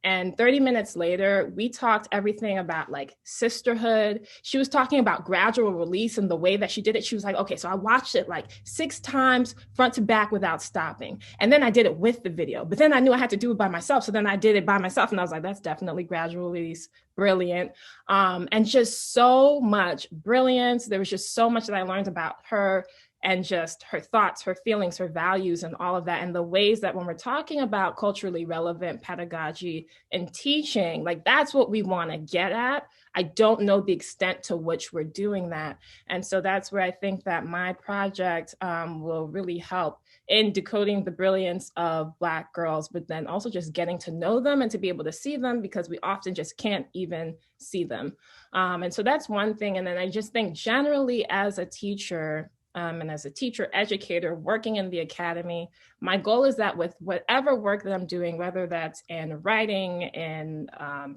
And 30 minutes later, we talked everything about like sisterhood. She was talking about gradual release and the way that she did it. She was like, okay, so I watched it like 6 times front to back without stopping. And then I did it with the video, but then I knew I had to do it by myself. So then I did it by myself. And I was like, that's definitely gradual release. Brilliant. And just so much brilliance. There was just so much that I learned about her, and just her thoughts, her feelings, her values, and all of that. And the ways that when we're talking about culturally relevant pedagogy and teaching, like that's what we want to get at. I don't know the extent to which we're doing that. And so that's where I think that my project will really help in decoding the brilliance of Black girls, but then also just getting to know them and to be able to see them, because we often just can't even see them. And so that's one thing. And then I just think generally as a teacher, and as a teacher educator working in the academy, my goal is that with whatever work that I'm doing, whether that's in writing, in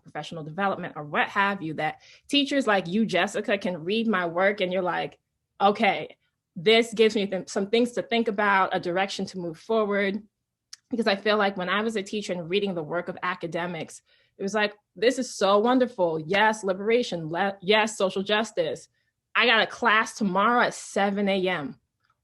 professional development, or what have you, that teachers like you, Jessyca, can read my work and you're like, okay, this gives me some things to think about, a direction to move forward. Because I feel like when I was a teacher and reading the work of academics, it was like, this is so wonderful. Yes, liberation. Yes, social justice. I got a class tomorrow at 7 a.m.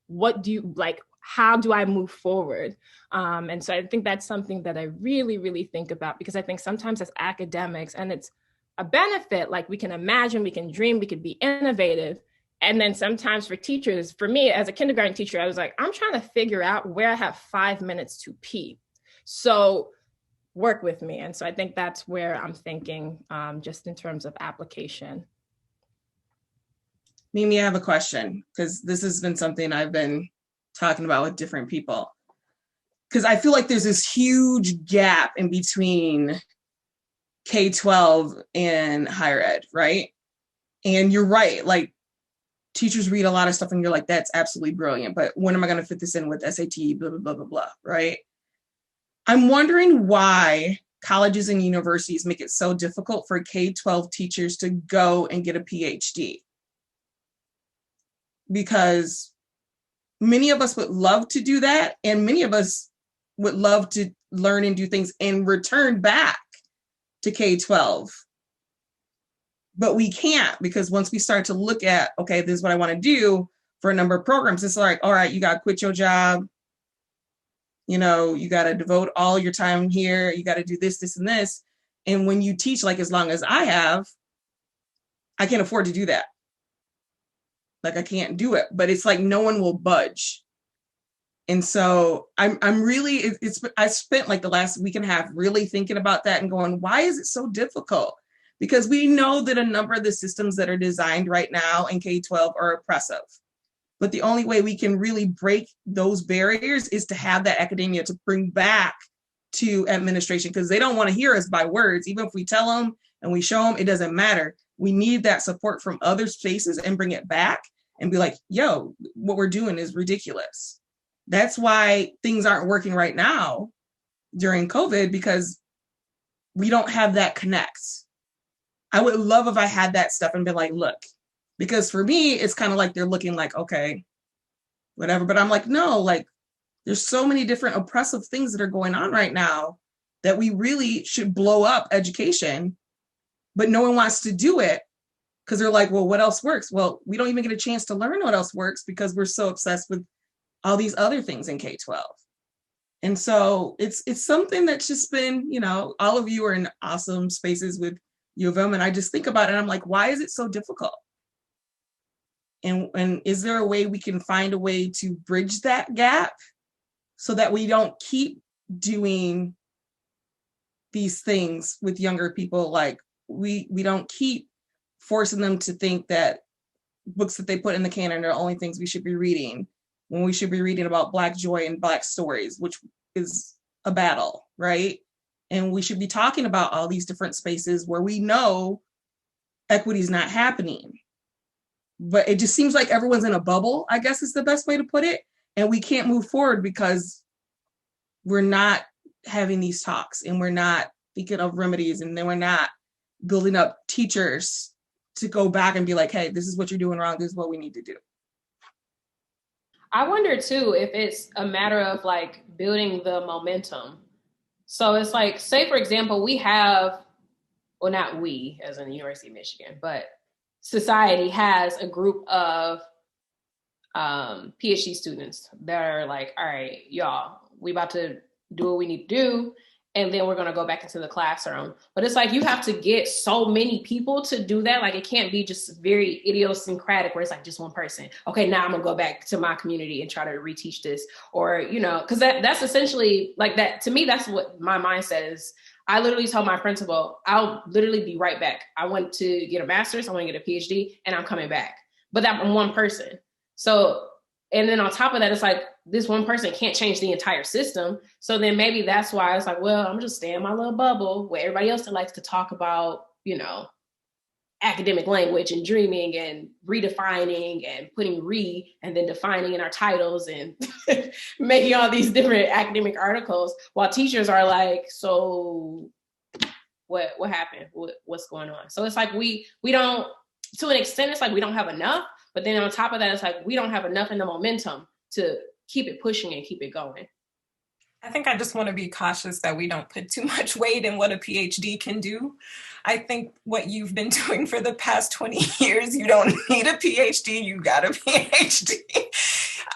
What do you like? How do I move forward? And so I think that's something that I really, really think about, because I think sometimes as academics, and it's a benefit, like we can imagine, we can dream, we could be innovative. And then sometimes for teachers, for me as a kindergarten teacher, I was like, I'm trying to figure out where I have 5 minutes to pee. So work with me. And so I think that's where I'm thinking just in terms of application. Mimi, I have a question, because this has been something I've been talking about with different people. Because I feel like there's this huge gap in between K-12 and higher ed, right? And you're right, like teachers read a lot of stuff and you're like, that's absolutely brilliant, but when am I going to fit this in with SAT, blah, blah, blah, blah, blah, right? I'm wondering why colleges and universities make it so difficult for K-12 teachers to go and get a PhD. Because many of us would love to do that, and many of us would love to learn and do things and return back to K-12. But we can't, because once we start to look at, okay, this is what I want to do for a number of programs, it's like, all right, you got to quit your job. You know, you got to devote all your time here. You got to do this, this, and this. And when you teach, like as long as I have, I can't afford to do that. Like I can't do it, but it's like no one will budge. And so I'm really, I spent like the last week and a half really thinking about that and going, why is it so difficult? Because we know that a number of the systems that are designed right now in K-12 are oppressive. But the only way we can really break those barriers is to have that academia to bring back to administration, because they don't want to hear us by words. Even if we tell them and we show them, it doesn't matter. We need that support from other spaces and bring it back and be like, yo, what we're doing is ridiculous. That's why things aren't working right now during COVID, because we don't have that connect. I would love if I had that stuff and been like, look, because for me, it's kind of like they're looking like, okay, whatever. But I'm like, no, like there's so many different oppressive things that are going on right now that we really should blow up education, but no one wants to do it because they're like, well, what else works? Well, we don't even get a chance to learn what else works because we're so obsessed with all these other things in K-12. And so it's something that's just been, you know, all of you are in awesome spaces with U of M, and I just think about it and I'm like, why is it so difficult? And is there a way we can find a way to bridge that gap so that we don't keep doing these things with younger people? Like we don't keep forcing them to think that books that they put in the canon are the only things we should be reading, when we should be reading about Black joy and Black stories, which is a battle, right? And we should be talking about all these different spaces where we know equity is not happening. But it just seems like everyone's in a bubble, I guess is the best way to put it. And we can't move forward because we're not having these talks and we're not thinking of remedies, and then we're not building up teachers to go back and be like, hey, this is what you're doing wrong. This is what we need to do. I wonder too, if it's a matter of like building the momentum. So it's like, say for example, we have, well, not we as in the University of Michigan, but society has a group of PhD students that are like, all right, y'all, we about to do what we need to do, and then we're going to go back into the classroom. But it's like you have to get so many people to do that. Like it can't be just very idiosyncratic where it's like just one person. Okay, now I'm going to go back to my community and try to reteach this, or, you know, because that's essentially like that. To me, that's what my mindset is. I literally told my principal, I'll literally be right back. I want to get a master's, I want to get a PhD, and I'm coming back. But I'm one person. So, and then on top of that, it's like this one person can't change the entire system. So then maybe that's why it's like, well, I'm just staying in my little bubble where everybody else that likes to talk about, you know, academic language and dreaming and redefining and putting and then defining in our titles and making all these different academic articles, while teachers are like, so what happened? What's going on? So it's like we don't, to an extent, it's like we don't have enough, but then on top of that, it's like we don't have enough in the momentum to keep it pushing and keep it going. I think I just want to be cautious that we don't put too much weight in what a PhD can do. I think what you've been doing for the past 20 years, you don't need a PhD, you got a PhD.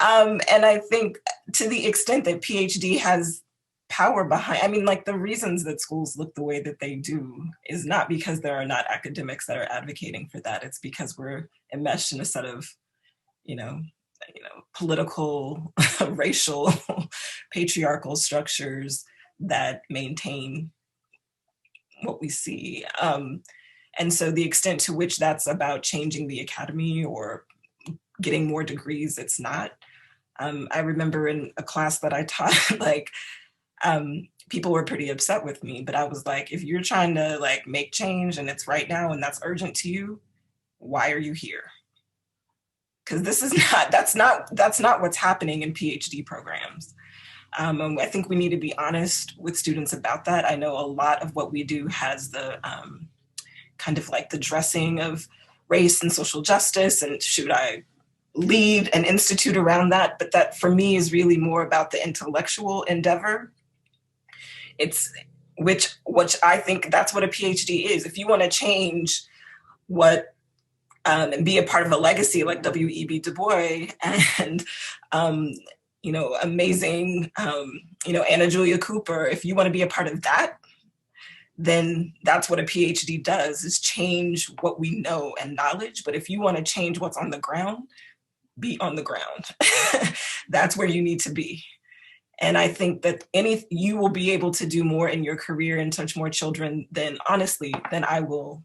And I think to the extent that PhD has power behind, I mean, like the reasons that schools look the way that they do is not because there are not academics that are advocating for that. It's because we're enmeshed in a set of, you know, political, racial, patriarchal structures that maintain what we see. And so the extent to which that's about changing the academy or getting more degrees, it's not. I remember in a class that I taught, like, people were pretty upset with me, but I was like, if you're trying to like make change and it's right now and that's urgent to you, why are you here? Because that's not what's happening in PhD programs. I think we need to be honest with students about that. I know a lot of what we do has the kind of like the dressing of race and social justice, and should I lead an institute around that? But that for me is really more about the intellectual endeavor. It's which I think that's what a PhD is. If you want to change what and be a part of a legacy like W.E.B. Du Bois and, amazing, Anna Julia Cooper, if you want to be a part of that, then that's what a PhD does, is change what we know and knowledge. But if you want to change what's on the ground, be on the ground. That's where you need to be. And I think that you will be able to do more in your career and touch more children than I will,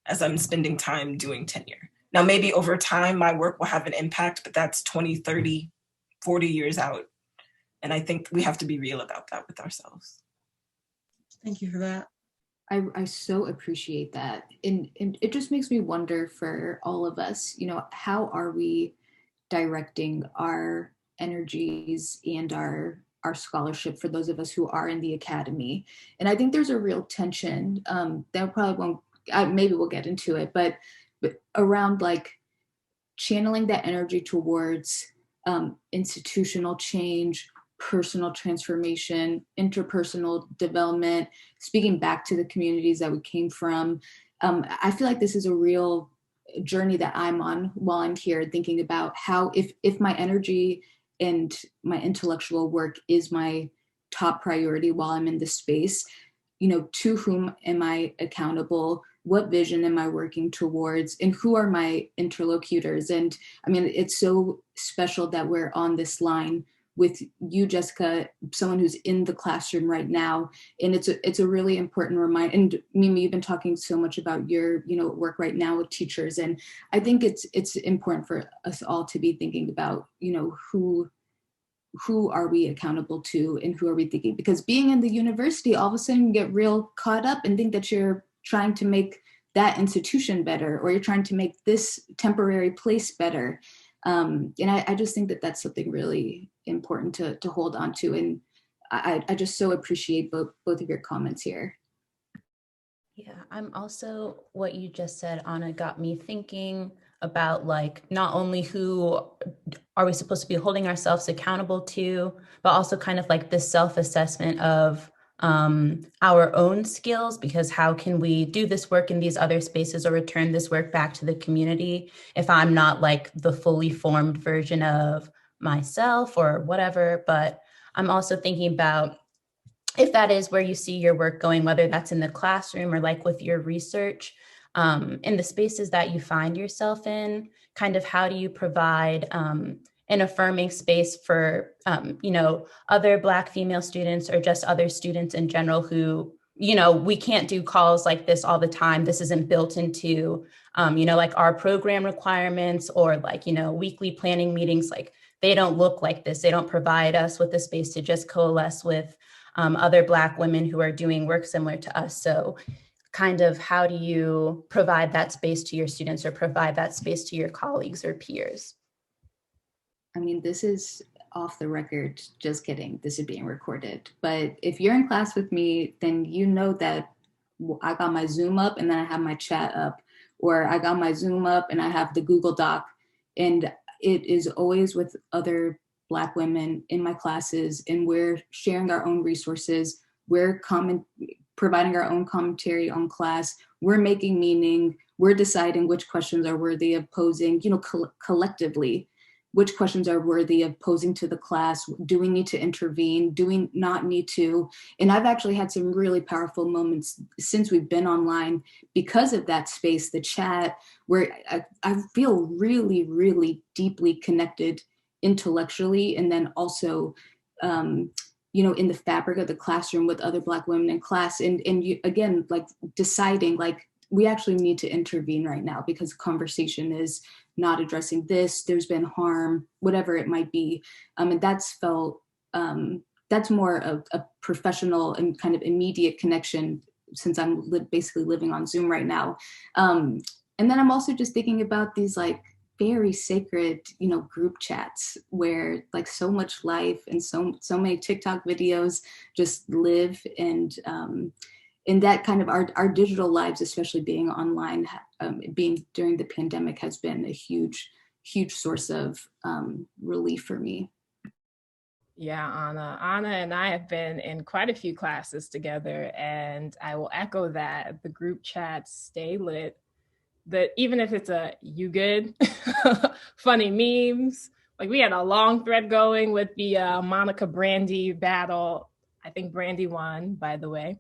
as I'm spending time doing tenure. Now, maybe over time, my work will have an impact, but that's 20, 30, 40 years out. And I think we have to be real about that with ourselves. Thank you for that. I so appreciate that. And it just makes me wonder for all of us, how are we directing our energies and our scholarship for those of us who are in the academy? And I think there's a real tension that probably won't, maybe we'll get into it, but around like channeling that energy towards institutional change, personal transformation, interpersonal development, speaking back to the communities that we came from. I feel like this is a real journey that I'm on while I'm here, thinking about how if my energy and my intellectual work is my top priority while I'm in this space, to whom am I accountable? What vision am I working towards? And who are my interlocutors? And I mean, it's so special that we're on this line with you, Jessyca, someone who's in the classroom right now. And it's a really important reminder. And Mimi, you've been talking so much about your, work right now with teachers. And I think it's important for us all to be thinking about, who are we accountable to and who are we thinking? Because being in the university, all of a sudden you get real caught up and think that you're trying to make that institution better, or you're trying to make this temporary place better. And I just think that that's something really important to hold on to. And I just so appreciate both of your comments here. Yeah, I'm also, what you just said, Anna, got me thinking about like, not only who are we supposed to be holding ourselves accountable to, but also kind of like this self-assessment of our own skills, because how can we do this work in these other spaces or return this work back to the community if I'm not like the fully formed version of myself or whatever. But I'm also thinking about if that is where you see your work going, whether that's in the classroom or like with your research, in the spaces that you find yourself in, kind of how do you provide an affirming space for, other Black female students or just other students in general who, we can't do calls like this all the time. This isn't built into, like our program requirements or like, weekly planning meetings. Like they don't look like this. They don't provide us with a space to just coalesce with other Black women who are doing work similar to us. So kind of how do you provide that space to your students or provide that space to your colleagues or peers? I mean, this is off the record, just kidding. This is being recorded. But if you're in class with me, then you know that I got my Zoom up and then I have my chat up, or I got my Zoom up and I have the Google Doc. And it is always with other Black women in my classes, and we're sharing our own resources. We're providing our own commentary on class. We're making meaning. We're deciding which questions are worthy of posing, collectively. Which questions are worthy of posing to the class? Do we need to intervene? Do we not need to? And I've actually had some really powerful moments since we've been online because of that space, the chat, where I feel really, really deeply connected intellectually, and then also, in the fabric of the classroom with other Black women in class. And you, again, like deciding, like, we actually need to intervene right now because conversation is not addressing this, there's been harm, whatever it might be. And that's felt, that's more of a professional and kind of immediate connection since I'm basically living on Zoom right now. And then I'm also just thinking about these like very sacred, group chats where like so much life and so many TikTok videos just live, and in that kind of our digital lives, especially being online, being during the pandemic, has been a huge source of relief for me. Yeah, Anna and I have been in quite a few classes together, and I will echo that the group chats stay lit. That even if it's you good, funny memes, like we had a long thread going with the Monica Brandy battle. I think Brandy won, by the way.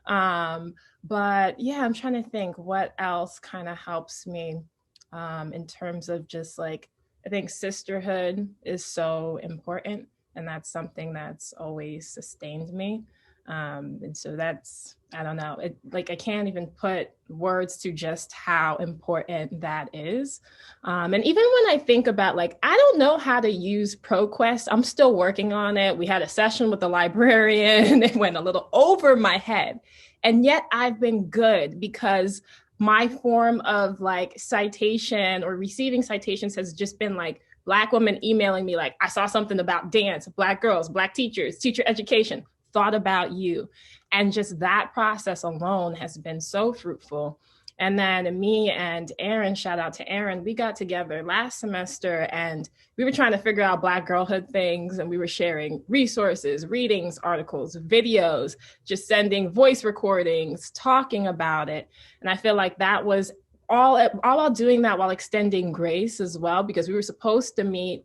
But yeah, I'm trying to think what else kind of helps me in terms of just like, I think sisterhood is so important, and that's something that's always sustained me. And so that's, I don't know, I can't even put words to just how important that is. And even when I think about I don't know how to use ProQuest, I'm still working on it. We had a session with the librarian, it went a little over my head. And yet I've been good because my form of citation or receiving citations has just been Black women emailing me I saw something about dance, Black girls, Black teachers, teacher education, thought about you. And just that process alone has been so fruitful. And then me and Erin, shout out to Erin, we got together last semester and we were trying to figure out Black girlhood things, and we were sharing resources, readings, articles, videos, just sending voice recordings, talking about it. And I feel like that was all while doing that, while extending grace as well, because we were supposed to meet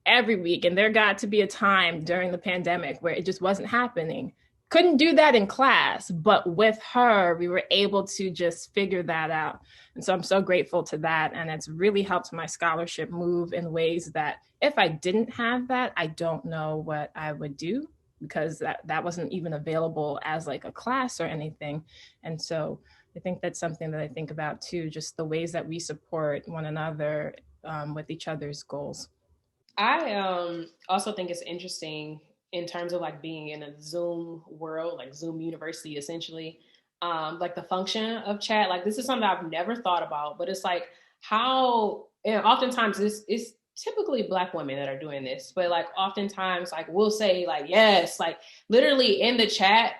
every week. And there got to be a time during the pandemic where it just wasn't happening. Couldn't do that in class, but with her, we were able to just figure that out. And so I'm so grateful to that. And it's really helped my scholarship move in ways that if I didn't have that, I don't know what I would do, because that wasn't even available as a class or anything. And so I think that's something that I think about too, just the ways that we support one another with each other's goals. I also think it's interesting in terms of being in a Zoom world, Zoom university, essentially, the function of chat. This is something I've never thought about, but it's how, and oftentimes it's typically Black women that are doing this, but oftentimes we'll say yes, literally in the chat,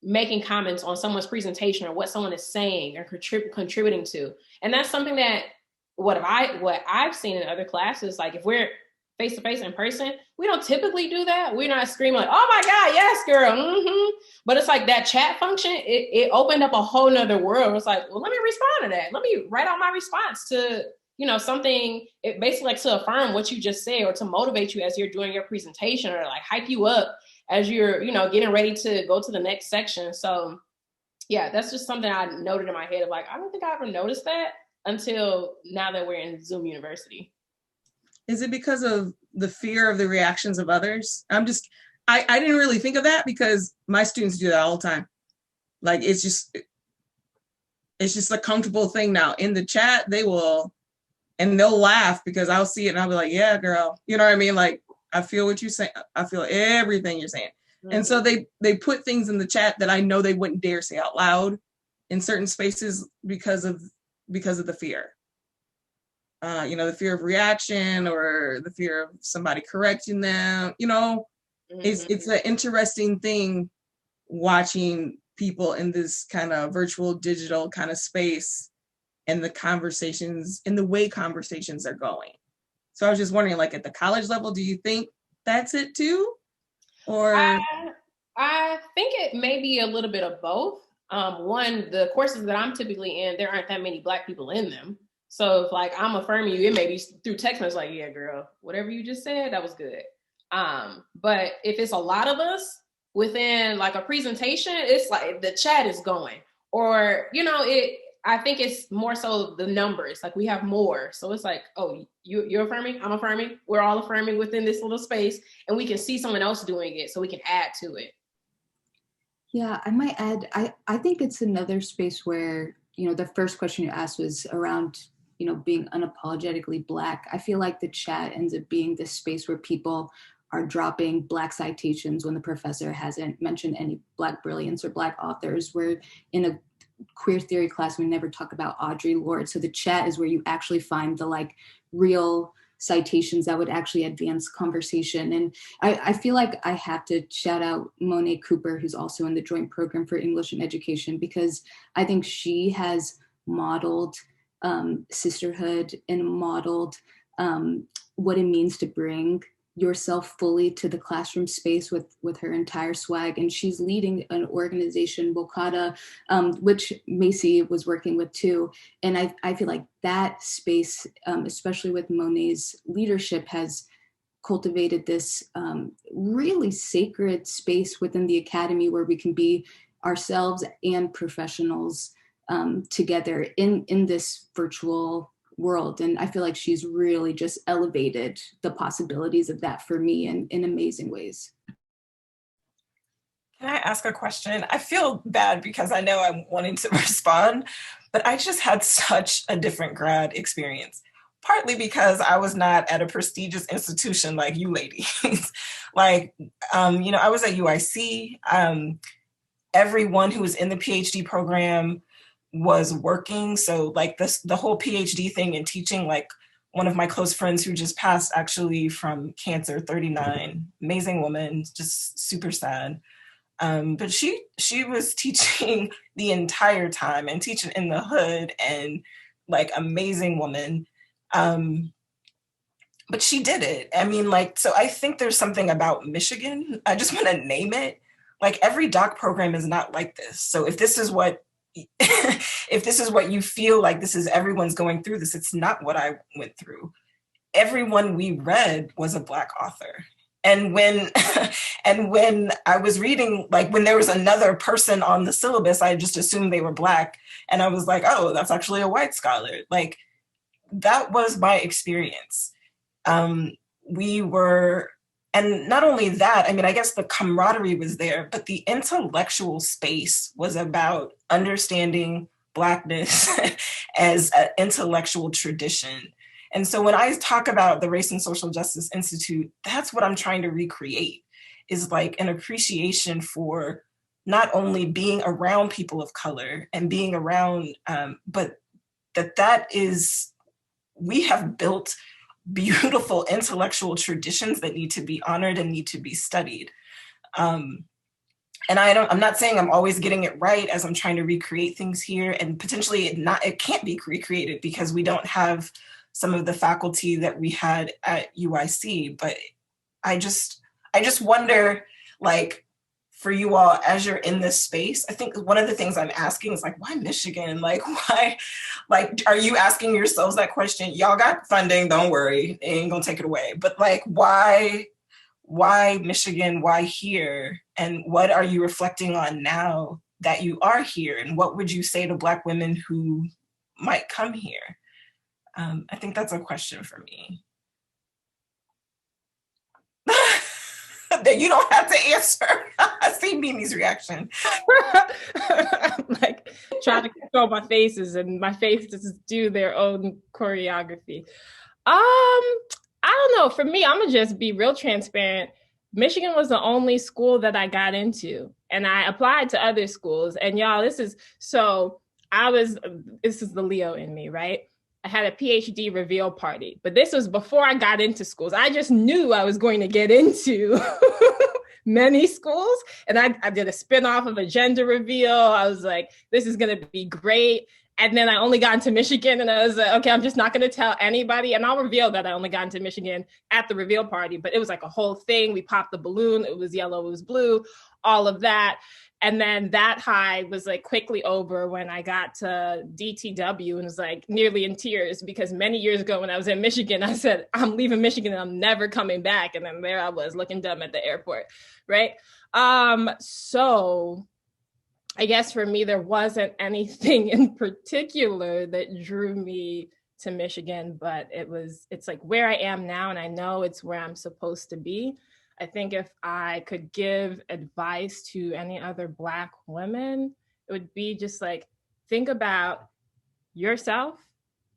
making comments on someone's presentation or what someone is saying or contributing to. And that's something that what I've seen in other classes, if we're face-to-face in person, we don't typically do that. We're not screaming oh my God, yes, girl. Mm-hmm. But it's that chat function, it opened up a whole nother world. It's well, let me respond to that. Let me write out my response to, something, it basically to affirm what you just said or to motivate you as you're doing your presentation or hype you up as you're, getting ready to go to the next section. So yeah, that's just something I noted in my head of I don't think I ever noticed that until now that we're in Zoom University. Is it because of the fear of the reactions of others? I didn't really think of that because my students do that all the time. It's just a comfortable thing now. In the chat, they'll laugh because I'll see it and I'll be like, yeah, girl. You know what I mean? I feel what you're saying. I feel everything you're saying. Mm-hmm. And so they put things in the chat that I know they wouldn't dare say out loud in certain spaces because of the fear. The fear of reaction or the fear of somebody correcting them, mm-hmm. It's an interesting thing watching people in this kind of virtual digital kind of space and the conversations and the way conversations are going. So I was just wondering, at the college level, do you think that's it too? Or I think it may be a little bit of both. One, the courses that I'm typically in, there aren't that many Black people in them. So if I'm affirming you, it may be through text message yeah, girl, whatever you just said, that was good. But if it's a lot of us within a presentation, it's the chat is going. Or, I think it's more so the numbers, we have more. So it's oh, you're affirming, I'm affirming, we're all affirming within this little space, and we can see someone else doing it so we can add to it. Yeah, I might add, I think it's another space where, the first question you asked was around, being unapologetically Black. I feel like the chat ends up being this space where people are dropping Black citations when the professor hasn't mentioned any Black brilliance or Black authors. We're in a queer theory class, we never talk about Audre Lorde. So the chat is where you actually find the real citations that would actually advance conversation. And I feel like I have to shout out Monet Cooper, who's also in the Joint Program for English and Education, because I think she has modeled sisterhood and modeled what it means to bring yourself fully to the classroom space with her entire swag. And she's leading an organization, Wokata, which Maisie was working with too. And I feel like that space, especially with Monet's leadership, has cultivated this really sacred space within the academy where we can be ourselves and professionals together in this virtual world. And I feel like she's really just elevated the possibilities of that for me in amazing ways. Can I ask a question. I feel bad because I know I'm wanting to respond, but I just had such a different grad experience. Partly because I was not at a prestigious institution like you ladies. Like, I was at UIC. Everyone who was in the PhD program was working. So like the whole PhD thing in teaching, like one of my close friends who just passed actually from cancer, 39, amazing woman, just super sad. But she was teaching the entire time and teaching in the hood, and like amazing woman. But she did it. I mean, like, so I think there's something about Michigan. I just want to name it. Like every doc program is not like this. So if this is what you feel like this is everyone's going through this, it's not what I went through. Everyone we read was a Black author. And when I was reading, like when there was another person on the syllabus, I just assumed they were Black. And I was like, oh, that's actually a white scholar. Like that was my experience. And not only that, I mean, I guess the camaraderie was there, but the intellectual space was about understanding Blackness as an intellectual tradition. And so when I talk about the Race and Social Justice Institute, that's what I'm trying to recreate, is like an appreciation for not only being around people of color and being around, but we have built beautiful intellectual traditions that need to be honored and need to be studied. And I'm not saying I'm always getting it right as I'm trying to recreate things here, and potentially it can't be recreated because we don't have some of the faculty that we had at UIC. But I just wonder, like, for you all as you're in this space, I think one of the things I'm asking is like, why Michigan? Like, why? Like, are you asking yourselves that question? Y'all got funding, don't worry, they ain't gonna take it away. But like, why Michigan? Why here? And what are you reflecting on now that you are here? And what would you say to Black women who might come here? I think that's a question for me. That you don't have to answer. I see Mimi's reaction. I'm like trying to control my faces, and my faces do their own choreography. I don't know. For me, I'm gonna just be real transparent. Michigan was the only school that I got into, and I applied to other schools. And y'all, this is the Leo in me, right? I had a PhD reveal party, but this was before I got into schools. I just knew I was going to get into many schools. And I did a spinoff of a gender reveal. I was like, this is going to be great. And then I only got into Michigan, and I was like, okay, I'm just not going to tell anybody. And I'll reveal that I only got into Michigan at the reveal party, but it was like a whole thing. We popped the balloon. It was yellow, it was blue, all of that. And then that high was like quickly over when I got to DTW and was like nearly in tears, because many years ago when I was in Michigan, I said, I'm leaving Michigan and I'm never coming back. And then there I was looking dumb at the airport, right? So I guess for me, there wasn't anything in particular that drew me to Michigan, but it's like where I am now, and I know it's where I'm supposed to be. I think if I could give advice to any other Black women, it would be just like, think about yourself.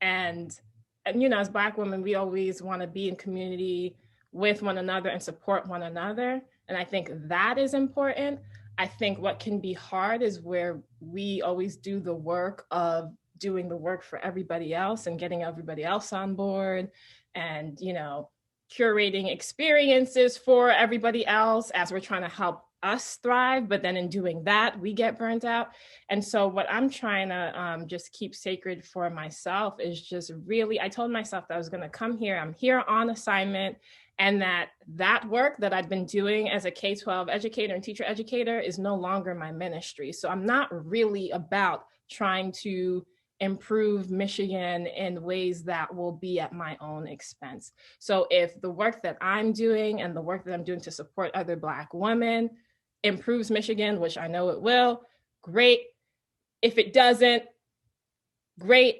And as Black women, we always want to be in community with one another and support one another. And I think that is important. I think what can be hard is where we always do the work of doing the work for everybody else and getting everybody else on board, and, curating experiences for everybody else as we're trying to help us thrive. But then in doing that, we get burnt out. And so what I'm trying to just keep sacred for myself is just really, I told myself that I was going to come here. I'm here on assignment, and that work that I've been doing as a K-12 educator and teacher educator is no longer my ministry. So I'm not really about trying to improve Michigan in ways that will be at my own expense. So if the work that I'm doing and the work that I'm doing to support other Black women improves Michigan, which I know it will, great. If it doesn't, great.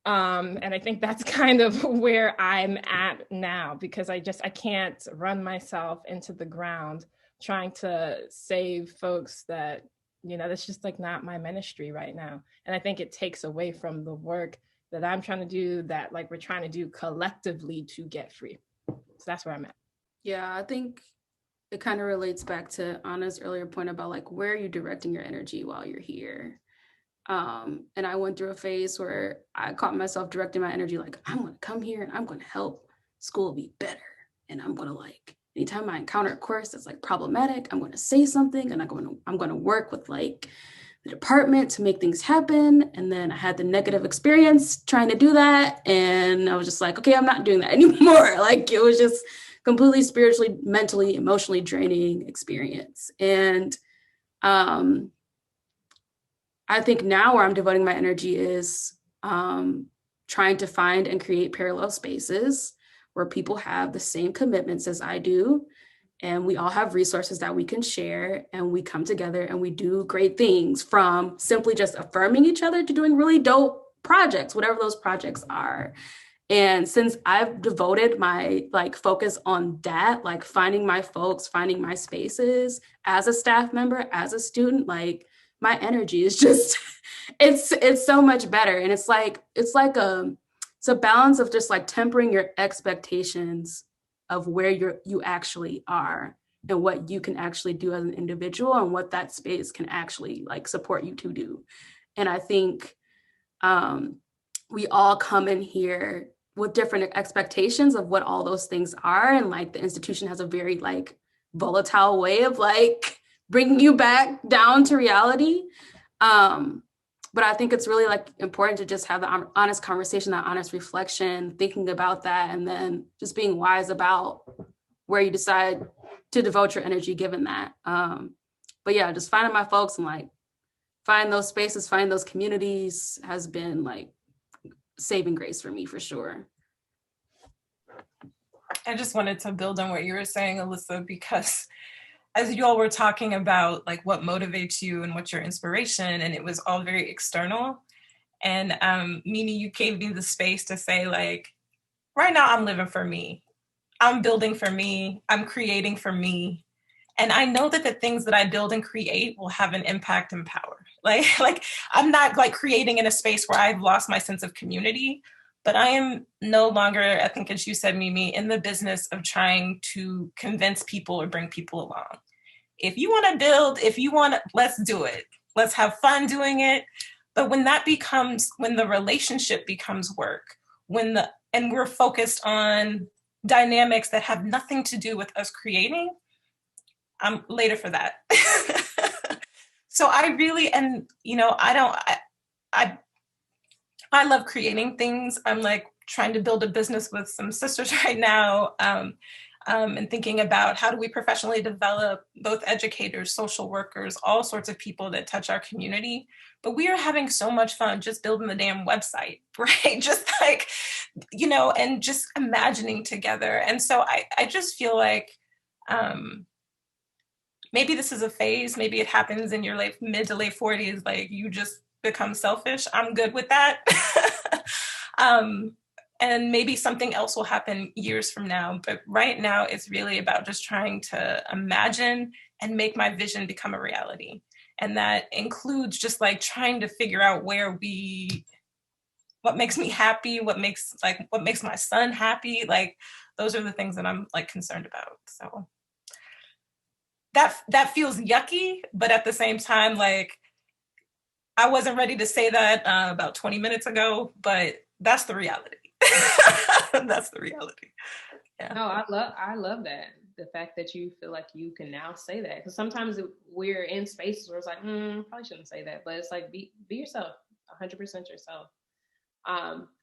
And I think that's kind of where I'm at now, because I can't run myself into the ground trying to save folks that, you know, that's just like not my ministry right now. And I think it takes away from the work that I'm trying to do, that like we're trying to do collectively to get free. So that's where I'm at. Yeah, I think it kind of relates back to Anna's earlier point about like, where are you directing your energy while you're here? And I went through a phase where I caught myself directing my energy like, I'm going to come here and I'm going to help school be better. And I'm going to like, anytime I encounter a course that's like problematic, I'm going to say something, and I'm going to work with like the department to make things happen. And then I had the negative experience trying to do that. And I was just like, okay, I'm not doing that anymore. Like, it was just completely spiritually, mentally, emotionally draining experience. And I think now where I'm devoting my energy is trying to find and create parallel spaces where people have the same commitments as I do. And we all have resources that we can share, and we come together and we do great things, from simply just affirming each other to doing really dope projects, whatever those projects are. And since I've devoted my like focus on that, like finding my folks, finding my spaces as a staff member, as a student, like my energy is just, it's so much better. And it's a balance of just like tempering your expectations of where you actually are and what you can actually do as an individual, and what that space can actually like support you to do. And I think we all come in here with different expectations of what all those things are. And like the institution has a very like volatile way of like bringing you back down to reality. But I think it's really like important to just have the honest conversation, that honest reflection, thinking about that, and then just being wise about where you decide to devote your energy given that. But yeah, just finding my folks and like find those spaces, find those communities has been like saving grace for me for sure. I just wanted to build on what you were saying, Alyssa, because as you all were talking about like what motivates you and what's your inspiration, and it was all very external. And Mimi, you gave me the space to say like, right now I'm living for me. I'm building for me. I'm creating for me. And I know that the things that I build and create will have an impact and power. Like I'm not like creating in a space where I've lost my sense of community, but I am no longer, I think as you said, Mimi, in the business of trying to convince people or bring people along. If you want to build, let's do it. Let's have fun doing it. But when the relationship becomes work, and we're focused on dynamics that have nothing to do with us creating, I'm later for that. So I really, and you know, I love creating things. I'm like trying to build a business with some sisters right now, and thinking about how do we professionally develop both educators, social workers, all sorts of people that touch our community. But we are having so much fun just building the damn website, right? Just like, you know, and just imagining together. And so I just feel like maybe this is a phase. Maybe it happens in your mid to late 40s, like you just become selfish. I'm good with that. And maybe something else will happen years from now. But right now, it's really about just trying to imagine and make my vision become a reality. And that includes just like trying to figure out what makes me happy, what makes my son happy. Like, those are the things that I'm like concerned about. So that feels yucky, but at the same time, like, I wasn't ready to say that about 20 minutes ago, but that's the reality. That's the reality. Yeah. No, I love that. The fact that you feel like you can now say that, because sometimes we're in spaces where it's like, probably shouldn't say that, but it's like, be yourself, 100% yourself.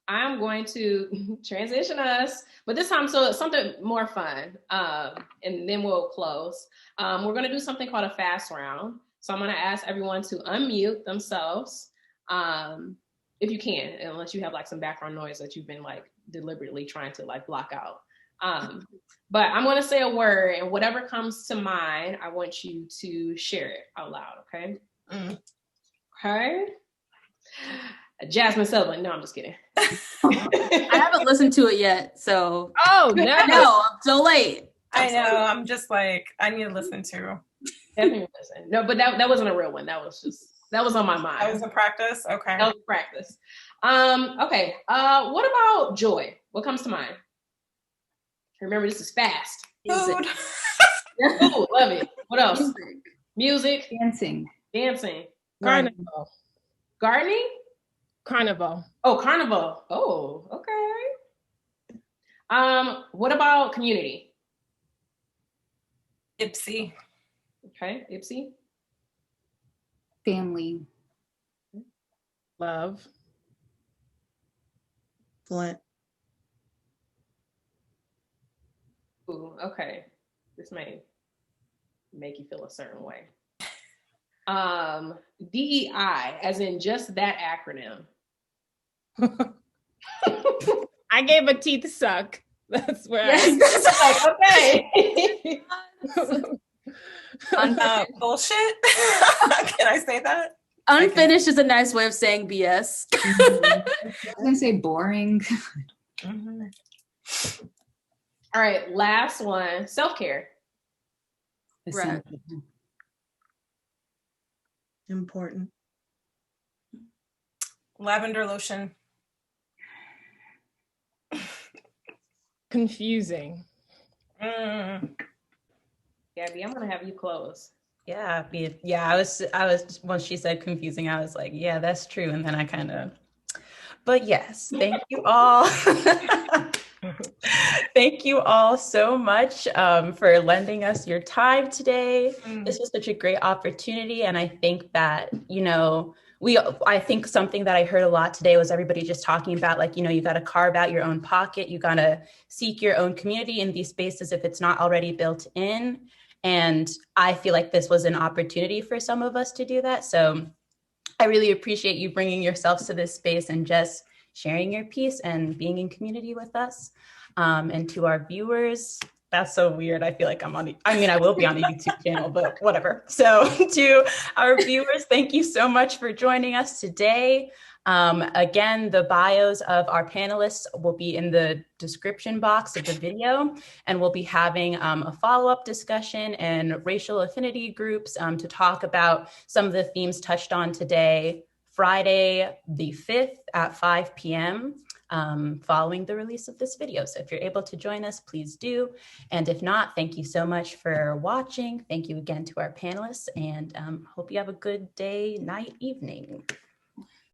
I'm going to transition us, but this time, so it's something more fun, and then we'll close. We're going to do something called a fast round. So I'm going to ask everyone to unmute themselves, if you can, unless you have like some background noise that you've been like deliberately trying to like block out. But I'm going to say a word, and whatever comes to mind, I want you to share it out loud. Okay. Okay. Jasmine Sullivan. No, I'm just kidding. I haven't listened to it yet, so. Oh no! No, I'm so late. I know. I'm just like, I need to listen to. Definitely listen. No, but that wasn't a real one. That was on my mind. That was a practice? Okay. That was practice. Okay. What about joy? What comes to mind? Remember, this is fast. Food. Ooh, love it. What else? Music. Dancing. Carnival. Gardening? Carnival. Oh, carnival. Oh, okay. What about community? Ipsy. Okay, Ipsy. Family. Love. Flint. Ooh, okay. This may make you feel a certain way. DEI, as in just that acronym. I gave a teeth suck. That's where Okay. Bullshit. Can I say that? Unfinished is a nice way of saying BS. I was gonna say boring. Mm-hmm. All right, last one, self-care. Right. Important. Lavender lotion. Confusing. Gabby, I'm gonna have you close. Yeah, I was once she said confusing, I was like, yeah, that's true. And then I kind of, but yes, thank you all. Thank you all so much for lending us your time today. This was such a great opportunity. And I think that, I think something that I heard a lot today was everybody just talking about, like, you got to carve out your own pocket. You got to seek your own community in these spaces if it's not already built in. And I feel like this was an opportunity for some of us to do that. So I really appreciate you bringing yourselves to this space and just sharing your piece and being in community with us. And to our viewers, that's so weird. I feel like I will be on a YouTube channel, but whatever. So to our viewers, thank you so much for joining us today. Again, the bios of our panelists will be in the description box of the video, and we'll be having a follow-up discussion and racial affinity groups to talk about some of the themes touched on today, Friday the 5th at 5 p.m. Following the release of this video. So if you're able to join us, please do. And if not, thank you so much for watching. Thank you again to our panelists, and hope you have a good day, night, evening.